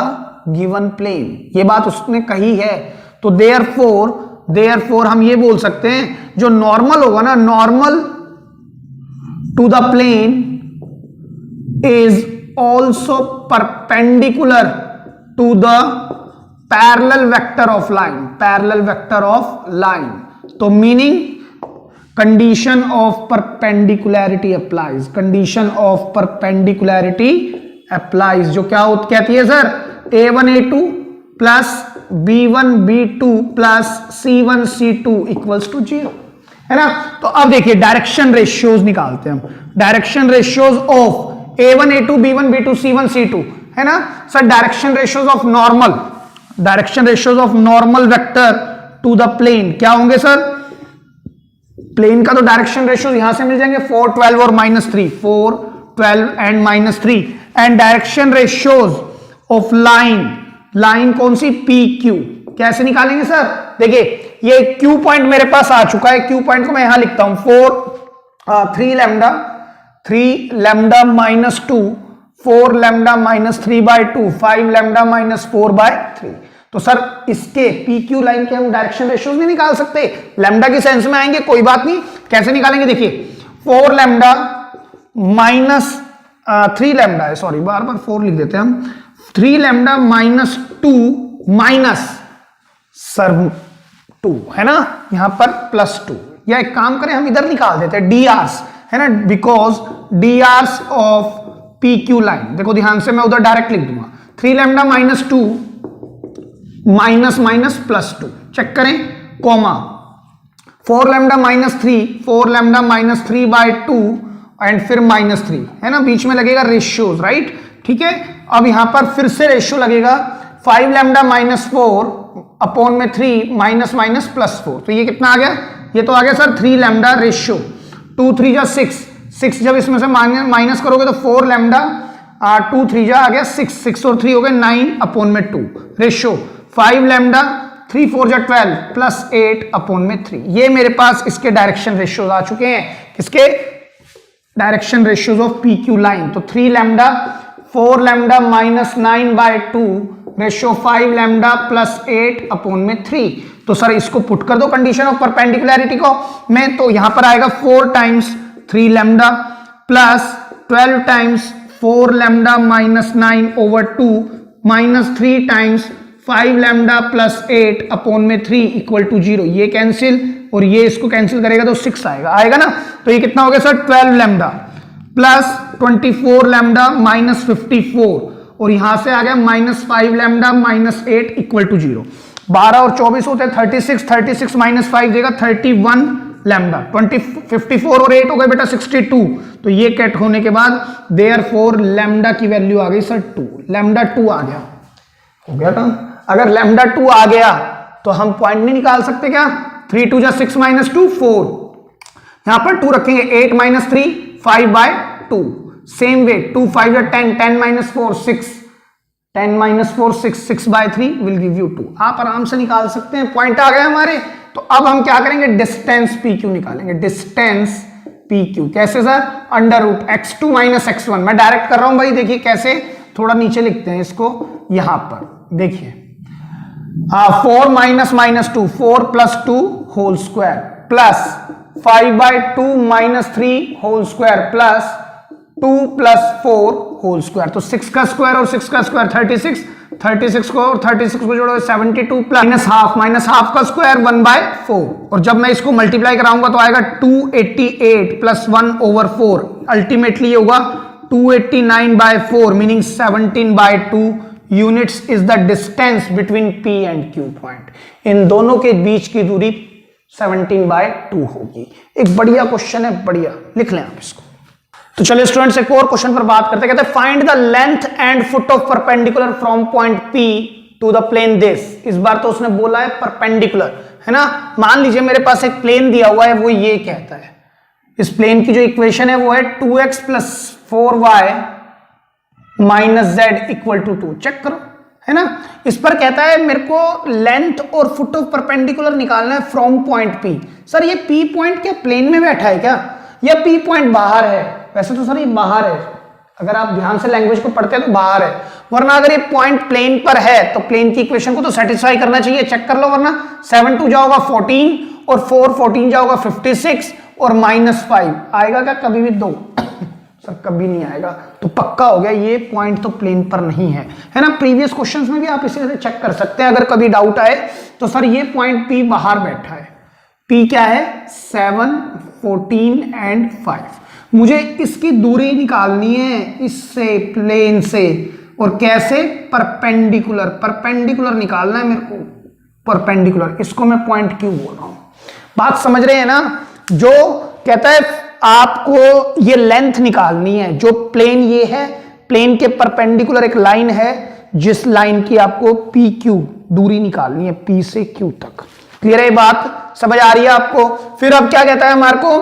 given plane, ये बात उसने कही है। तो देयरफॉर हम ये बोल सकते हैं जो नॉर्मल होगा ना, normal to the plane is also perpendicular to the parallel vector of line, तो meaning condition of perpendicularity applies, जो क्या कहती है sir, a1 a2 plus b1 b2 plus c1 c2 equals to 0, है ना। तो अब देखिए डायरेक्शन रेशियोज निकालते हैं हम, direction ratios of a1 a2 b1 b2 c1 c2, है ना sir. Direction ratios of normal vector to the plane क्या होंगे सर, प्लेन का तो डायरेक्शन रेशियोज यहां से मिल जाएंगे 4 12 और -3, 4 12 and -3, and direction ratios of line कौन सी, पी क्यू, कैसे निकालेंगे सर। देखिए ये क्यू पॉइंट मेरे पास आ चुका है, क्यू पॉइंट को मैं यहां लिखता हूं 3 lambda minus 2, 4 lambda minus 3/2, 5 lambda minus 4/3। तो सर इसके पी क्यू लाइन के हम डायरेक्शन रेशियोज नहीं निकाल सकते, लैम्डा की सेंस में आएंगे, कोई बात नहीं, कैसे निकालेंगे। देखिए 4 लैम्डा माइनस 3 लैम्डा है, सॉरी बार 4 लिख देते हैं हम, 3 लैम्डा माइनस 2 माइनस सर 2, है ना, यहां पर +2, या एक काम करें हम इधर निकाल देते हैं drs, है ना, because drs of P Q line, देखो ध्यान से मैं उधर डायरेक्ट लिख दूंगा, 3 lambda minus 2 minus minus +2, check करें, comma 4 lambda minus 3, 4 lambda minus 3/2 and फिर -3, है ना, बीच में लगेगा रेशियोज, राइट, ठीक है। अब यहां पर फिर से रेशियो लगेगा 5 लैम्डा माइनस 4 अपॉन में 3 माइनस माइनस +4, तो ये कितना आ गया, ये तो आ गया सर 3 लैम्डा रेशियो, 2 3 जा 6 जब इसमें से माइनस करोगे तो 4 लैम्डा 2 3 जा आ गया 6 और 3 हो गए 9 अपॉन में 2 रेशियो, 5 लैम्डा 3 4 जा 12 प्लस 8 अपॉन में 3। ये मेरे पास इसके डायरेक्शन रेशियोज आ चुके हैं, किसके direction ratios of P Q line. तो 3 lambda 4 lambda minus 9/2 ratio 5 lambda plus 8 upon में 3। तो सर इसको पुट कर दो कंडीशन ऑफ परपेंडिकुलैरिटी को, मैं तो यहां पर आएगा 4 times 3 lambda plus 12 times 4 lambda minus 9/2 minus 3 times 5 lambda plus 8 upon में 3 इक्वल टू 0। ये कैंसिल और ये इसको कैंसिल करेगा तो 6 आएगा ना। तो ये कितना हो गया sir 12 lambda plus 24 lambda minus 54 और यहां से आ गया -5 लैम्डा माइनस 8 इक्वल टू 0। 12 और 24 होते हैं 36 माइनस 5 देगा 31 लैम्डा, 54 और 8 हो गए बेटा 62। तो ये कट होने के बाद देयरफॉर लैम्डा की वैल्यू आ गई सर 2, लैम्डा 2 आ गया, हो गया काम। अगर लैम्डा 2 आ गया तो हम पॉइंट नहीं निकाल सकते क्या, 3 2 जा 6 माइनस 2 4, यहां पर 2 रखेंगे 8 माइनस 3 5/2, सेम वे 2 5 जा 10 10 minus 4 6, 10 minus 4 6/3 will give you 2। आप आराम से निकाल सकते हैं। पॉइंट आ गए हमारे। तो अब हम क्या करेंगे, डिस्टेंस PQ निकालेंगे। डिस्टेंस PQ कैसे sir, under root x2 minus x1। मैं डायरेक्ट कर रहा हूं भाई, देखिए कैसे, थोड़ा नीचे लिखते हैं इसको, यहां पर देखिए 4 minus -2 4 plus 2 whole square plus 5/2 minus 3 whole square plus 2 plus 4 whole square. तो 6 का स्क्वायर और 6 का स्क्वायर 36 को और 36 को जोड़ो 72 प्लस माइनस हाफ का स्क्वायर 1/4। और जब मैं इसको मल्टीप्लाई कराऊंगा तो आएगा 288 प्लस 1/4। अल्टीमेटली ये होगा 289/4 meaning 17/2 units is the distance between P and Q point. इन दोनों के बीच की दूरी 17/2 होगी। एक बढ़िया क्वेश्चन है, बढ़िया, लिख लें आप इसको। तो चलिए स्टूडेंट्स एक और क्वेश्चन पर बात करते हैं। कहते हैं find the length and foot of perpendicular from point P to the plane this. इस बार तो उसने बोला है परपेंडिकुलर, है ना। मान लीजिए मेरे पास एक प्लेन दिया हुआ है, वो ये कहता है, इस प्लेन की जो इक्वेशन है वो है 2x plus 4y minus z equal to 2। Check करो, है ना। इस पर कहता है मेरे को लेंथ और फुट ऑफ परपेंडिकुलर निकालना है फ्रॉम पॉइंट P। सर ये P पॉइंट क्या प्लेन में बैठा है क्या, या P पॉइंट बाहर है? वैसे तो सर ये बाहर है, अगर आप ध्यान से लैंग्वेज को पढ़ते हैं तो बाहर है, वरना अगर ये पॉइंट प्लेन पर है तो प्लेन की इक्वेशन को तो सेटिस्फाई करना चाहिए। चेक कर लो, वरना 7 2 जाओगा 14 और 4 14 जाओगा 56 और -5 आएगा क्या कभी भी 2? सर कभी नहीं आएगा। तो पक्का हो गया ये पॉइंट तो प्लेन पर नहीं है, है ना। प्रीवियस क्वेश्चंस में भी आप इसी से चेक कर सकते हैं अगर कभी डाउट आए तो। सर ये पॉइंट P बाहर बैठा है। P क्या है, 7 14 एंड 5। मुझे इसकी दूरी निकालनी है इससे, प्लेन से, और कैसे, परपेंडिकुलर। परपेंडिकुलर निकालना है मेरे को, परपेंडिकुलर। इसको मैं पॉइंट Q बोल रहा हूं। बात समझ रहे हैं ना। जो कहता है आपको ये लेंथ निकालनी है, जो प्लेन ये है, प्लेन के परपेंडिकुलर एक लाइन है जिस लाइन की आपको PQ दूरी निकालनी है, P से Q तक। क्लियर है ये बात, समझ आ रही है आपको। फिर अब क्या कहता है हमारे को,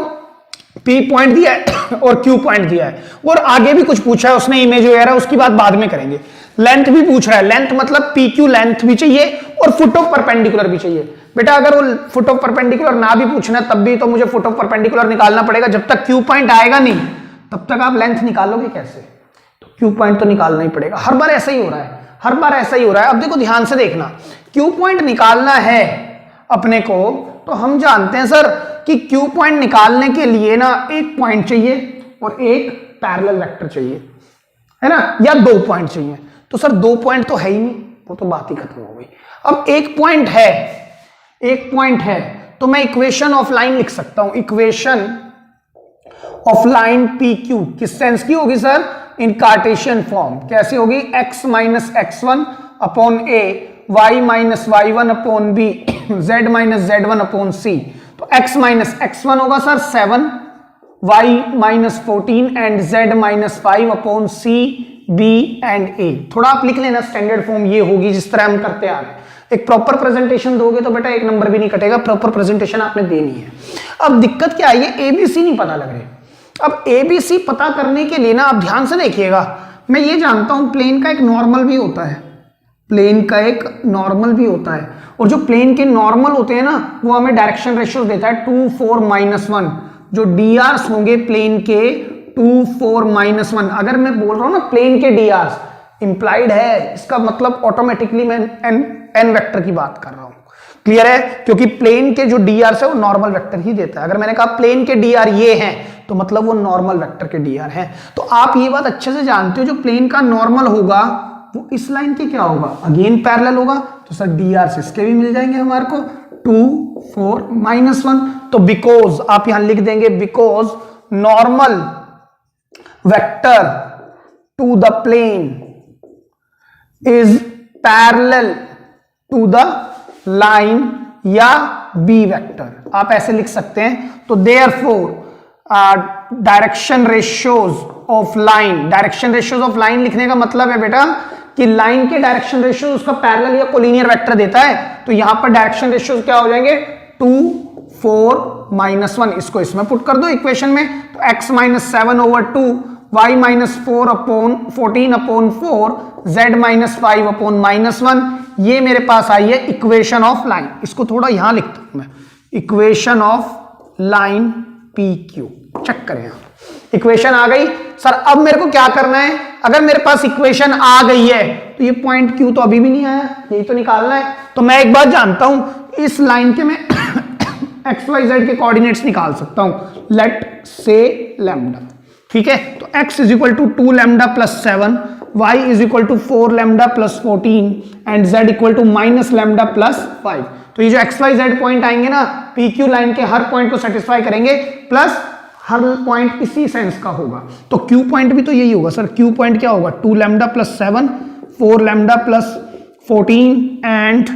P पॉइंट दिया है और Q पॉइंट दिया है, और आगे भी कुछ पूछा है उसने, इमेज वगैरह उसकी बात बाद में करेंगे। लेंथ भी पूछ रहा है, लेंथ मतलब PQ लेंथ भी चाहिए और फुट ऑफ परपेंडिकुलर भी चाहिए। बेटा अगर वो फुट ऑफ परपेंडिकुलर ना भी पूछना तब भी तो मुझे फुट ऑफ परपेंडिकुलर निकालना पड़ेगा। जब तक Q पॉइंट आएगा नहीं तब तक आप लेंथ निकालोगे कैसे? तो Q पॉइंट तो निकालना ही पड़ेगा। हर बार ऐसा ही हो रहा है, हर बार ऐसा ही हो रहा है। अब देखो ध्यान से देखना, Q पॉइंट निकालना है अपने को, तो हम जानते हैं सर कि Q पॉइंट निकालने के लिए ना एक पॉइंट चाहिए और एक पैरेलल वेक्टर चाहिए, है ना, या 2 पॉइंट चाहिए। तो सर 2 पॉइंट तो है ही नहीं, वो तो बात ही खत्म हो गई। अब एक पॉइंट है, एक पॉइंट है, तो मैं इक्वेशन ऑफ लाइन लिख सकता हूं। इक्वेशन ऑफ लाइन PQ किस सेंस की होगी सर? इन कार्टेशियन फॉर्म। कैसी होगी? x minus x1 upon a, y minus y1 upon b, z minus z1 upon c। तो x माइनस x1 होगा sir 7, y minus 14 and z minus 5 upon c, b and a। थोड़ा आप लिख लेना, standard form ये होगी जिस तरह हम करते आ रहे हैं। एक प्रॉपर प्रेजेंटेशन दोगे तो बेटा एक नंबर भी नहीं कटेगा, प्रॉपर प्रेजेंटेशन आपने देनी है। अब दिक्कत क्या है, ये ABC नहीं पता लग रहे। अब ABC पता करने के लिए ना आप ध्यान से देखिएगा, मैं ये जानता हूं प्लेन का एक नॉर्मल भी होता है, प्लेन का एक नॉर्मल भी होता है, और जो प्लेन के नॉर्मल होते हैं ना वो हमें डायरेक्शन रेशियो देता है 2 4 -1। जो DRs होंगे प्लेन के 2 4 -1। अगर मैं बोल रहा हूं ना प्लेन के DRs इंप्लाइड है, इसका मतलब ऑटोमेटिकली मैं एन वेक्टर की बात कर रहा हूं। क्लियर है? क्योंकि प्लेन के जो DRs है वो नॉर्मल वेक्टर ही देता है। अगर मैंने कहा प्लेन के DR ये हैं तो मतलब वो नॉर्मल वेक्टर के DR हैं। तो आप ये बात अच्छे से जानते हो, जो प्लेन का नॉर्मल होगा वो इस लाइन के क्या होगा, अगेन पैरेलल होगा। तो सर DRs इसके भी मिल जाएंगे हमारे को 2 4 -1। तो बिकॉज आप यहां लिख देंगे, because normal vector to the plane is parallel to the line या बी वेक्टर, आप ऐसे लिख सकते हैं। तो therefore direction ratios of line, direction ratios of line लिखने का मतलब है बेटा कि लाइन के डायरेक्शन रेशियोज उसका पैरेलल या कोलिनियर वेक्टर देता है। तो यहां पर डायरेक्शन रेशियोज क्या हो जाएंगे 2 4 -1। इसको इसमें पुट कर दो इक्वेशन में, तो x minus 7/2 y minus 14/4 z minus 5/-1, ये मेरे पास आई है इक्वेशन ऑफ लाइन। इसको थोड़ा यहां लिखता हूं मैं, equation of line P Q. Check करें यहां, इक्वेशन आ गई सर। अब मेरे को क्या करना है, अगर मेरे पास इक्वेशन आ गई है तो ये पॉइंट क्यू तो अभी भी नहीं आया, यही तो निकालना है। तो मैं एक बात जानता हूं, इस लाइन के मैं एक्स वाई जेड के कोऑर्डिनेट्स निकाल सकता हूं, लेट से लैम्डा, ठीक है। तो x is equal to 2 lambda plus 7, y is equal to 4 lambda plus 14 and z equal to minus lambda plus 5। तो ये जो एक्स वाई जेड पॉइंट आएंगे ना, पी क्यू लाइन के हर पॉइंट को सेटिस्फाई करेंगे, प्लस हर पॉइंट इसी सेंस का होगा। तो क्यू पॉइंट भी तो यही होगा सर। क्यू पॉइंट क्या होगा, 2 lambda plus 7, 4 lambda plus 14 and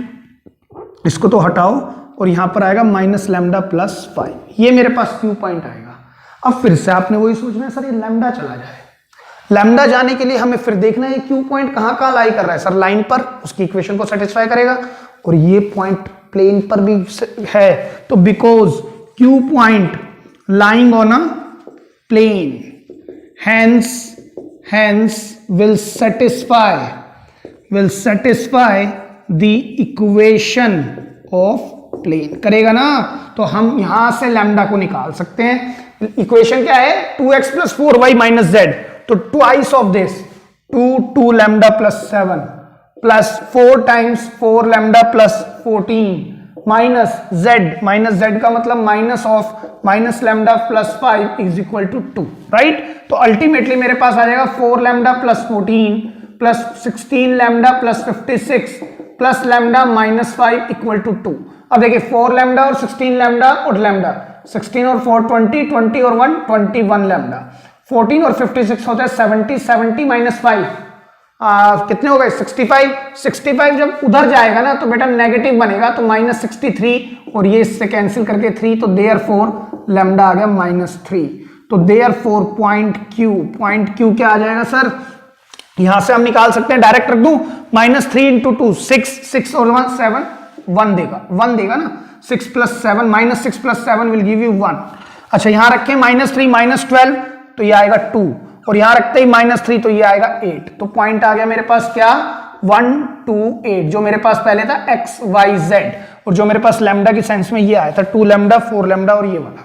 इसको तो हटाओ और यहां पर आएगा माइनस लैम्डा प्लस 5। ये मेरे पास क्यू पॉइंट आएगा। अब फिर से आपने वही सोचना है सर, ये लैम्डा चला जाए। लैम्डा जाने के लिए हमें फिर देखना है क्यू पॉइंट कहां कहां लाई कर रहा है सर, लाइन पर, उसकी इक्वेशन को सेटिस्फाई करेगा। और ये पॉइंट प्लेन पर भी है, तो because Q point lying on a plane, hence will satisfy the equation of plane। करेगा ना, तो हम यहां से लैम्डा को निकाल सकते हैं। इक्वेशन क्या है, 2x plus 4y minus z, तो twice of this 2 lambda plus 7 plus 4 times 4 lambda plus 14 minus z का मतलब minus of minus lambda plus 5 is equal to 2, right. तो अल्टीमेटली मेरे पास आ जाएगा 4 lambda plus 14 plus 16 lambda plus 56 plus lambda minus 5 equal to 2। अब देखिए 4 lambda और 16 लैम्डा और लैम्डा, 16 और 4 20, 20 और 1 21 लैम्डा, 14 और 56 होता है 70, 70 माइनस 5 कितने हो गए 65। 65 जब उधर जाएगा ना तो बेटा नेगेटिव बनेगा, तो माइनस 63 और ये इससे कैंसिल करके 3, तो देयरफॉर लैम्डा आ गया माइनस 3। तो देयरफॉर पॉइंट क्यू क्या आ जाएगा सर, यहां से हम निकाल सकते हैं, डायरेक्ट रख दूं, माइनस 3 इंटू 2 6 और 1 7 1 देगा ना, 6 plus 7 minus 6 plus 7 will give you 1। अच्छा यहां रखें माइनस 3 माइनस 12 तो ये आएगा 2, और यहां रखते ही माइनस 3 तो ये आएगा 8। तो पॉइंट आ गया मेरे पास क्या, 1 2 8, जो मेरे पास पहले था एक्स वाई जेड, और जो मेरे पास लैम्डा की सेंस में ये आया था 2 लैम्डा 4 लैम्डा और ये वाला।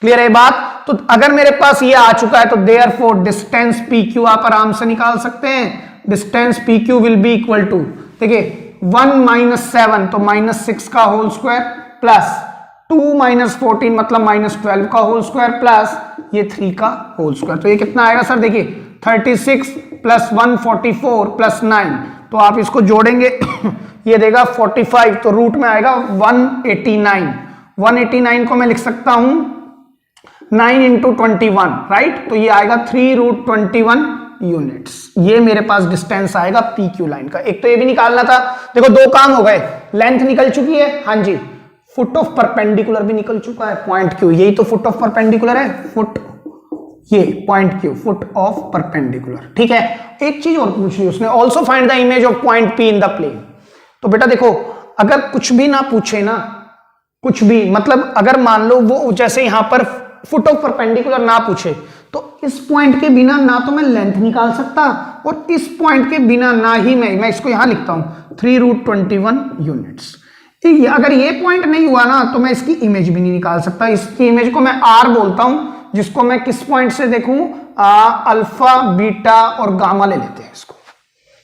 क्लियर है बात। तो अगर मेरे पास ये आ चुका है तो देयरफॉर डिस्टेंस पी क्यू आप आराम से निकाल सकते हैं। Distance P Q will be equal to, देखिए 1 माइनस 7 तो माइनस 6 का होल स्क्वायर प्लस 2 माइनस 14 मतलब माइनस 12 का होल स्क्वायर प्लस ये 3 का होल स्क्वायर। तो ये कितना आएगा सर, देखिए 36 प्लस 144 प्लस 9, तो आप इसको जोड़ेंगे ये देगा 45, तो रूट में आएगा 189। 189 को मैं लिख सकता हूं 9 इंटू 21, राइट। तो ये आएगा 3√21 यूनिट्स। ये मेरे पास डिस्टेंस आएगा पी क्यू लाइन का। एक तो ये भी निकालना था, देखो 2 काम हो गए, लेंथ निकल चुकी है, हाँ जी, फुट ऑफ परपेंडिकुलर भी निकल चुका है, पॉइंट क्यू, यही तो फुट ऑफ परपेंडिकुलर है, फुट, ये point Q, foot of perpendicular, ठीक है। एक चीज और पूछ ली उसने, also find the image of point P in the plane. तो बेटा देखो, अगर कुछ भी ना पूछे ना, कुछ भी मतलब अगर मान लो वो जैसे यहां पर फुट ऑफ परपेंडिकुलर ना पूछे, तो इस पॉइंट के बिना ना तो मैं लेंथ निकाल सकता, और इस पॉइंट के बिना ना ही मैं इसको यहां लिखता हूं 3√21 यूनिट्स। अगर ये पॉइंट नहीं हुआ ना तो मैं इसकी इमेज भी नहीं निकाल सकता। इसकी इमेज को मैं आर बोलता हूं, जिसको मैं किस पॉइंट से देखूं, अल्फा बीटा और गामा ले लेते हैं इसको,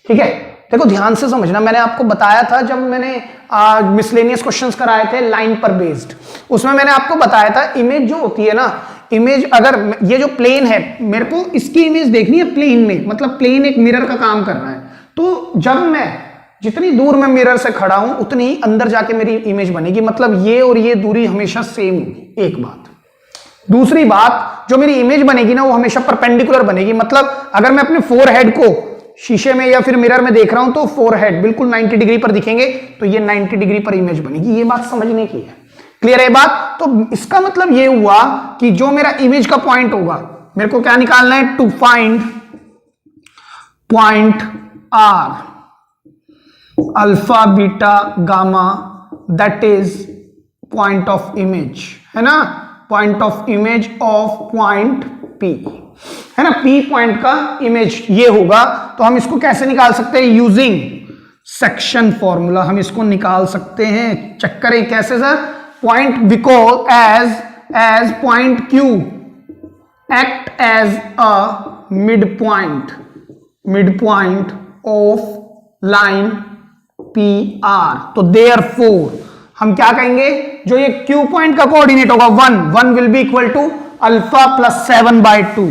ठीक है। देखो ध्यान से समझना, मैंने आपको बताया था जब मैंने मिसलेनियस क्वेश्चंस कराए थे लाइन पर बेस्ड, उसमें मैंने आपको बताया था इमेज जो होती है ना, इमेज अगर ये जो प्लेन है मेरे को इसकी इमेज देखनी है प्लेन में, मतलब प्लेन एक मिरर का काम कर रहा है, तो जब मैं जितनी दूर मैं मिरर से खड़ा हूं उतनी ही अंदर जाके मेरी इमेज बनेगी, मतलब ये और ये दूरी हमेशा सेम होगी, एक बात। दूसरी बात, जो मेरी इमेज बनेगी ना वो हमेशा परपेंडिकुलर बनेगी, मतलब अगर मैं अपने फोरहेड को शीशे में या फिर मिरर में देख रहा हूं तो फोरहेड बिल्कुल 90 डिग्री पर दिखेंगे, तो ये 90 डिग्री पर इमेज बनेगी। ये बात समझने की है, क्लियर है बात। तो इसका मतलब ये हुआ कि जो मेरा इमेज का पॉइंट होगा, मेरे को क्या निकालना है, to find point R alpha beta gamma, that is point of image, है ना, point of image of point P. है ना, P पॉइंट का इमेज ये होगा। तो हम इसको कैसे निकाल सकते हैं, यूजिंग सेक्शन फॉर्मूला हम इसको निकाल सकते हैं। चेक करें कैसे sir, point we call as point Q act as a mid point of line PR। तो देयरफॉर हम क्या कहेंगे, जो ये Q पॉइंट का कोऑर्डिनेट होगा 1 will be equal to alpha plus 7/2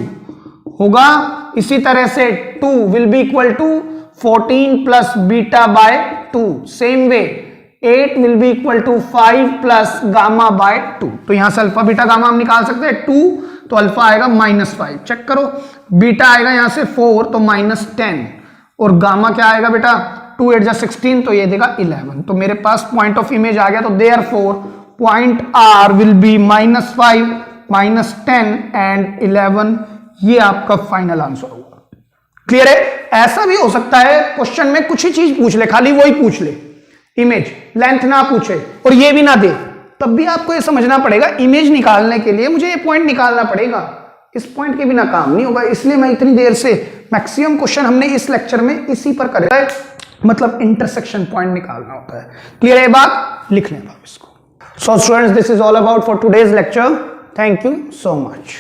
होगा। इसी तरह से 2 will be equal to 14 plus beta by 2। Same way 8 will be equal to 5 plus gamma by 2। तो यहां से अल्फा बीटा गामा हम निकाल सकते हैं। 2 तो अल्फा आएगा -5, चेक करो। बीटा आएगा यहां से 4 तो -10, और गामा क्या आएगा बेटा 2 8 16 तो ये देगा 11। तो मेरे पास पॉइंट ऑफ इमेज आ गया। तो therefore point R will be -5 -10 and 11। ये आपका फाइनल आंसर होगा। क्लियर है। ऐसा भी हो सकता है क्वेश्चन में कुछ ही चीज पूछ ले, खाली वही पूछ ले, इमेज लेंथ ना पूछे और ये भी ना दे, तब भी आपको ये समझना पड़ेगा इमेज निकालने के लिए मुझे ये पॉइंट निकालना पड़ेगा। इस पॉइंट के बिना काम नहीं होगा। इसलिए मैं इतनी देर से मैक्सिमम क्वेश्चन हमने इस लेक्चर में इसी पर करेगा, मतलब इंटरसेक्शन पॉइंट निकालना होता है। क्लियर है बात, लिख लें आप इसको। So students, this is all about for today's lecture. Thank you so much.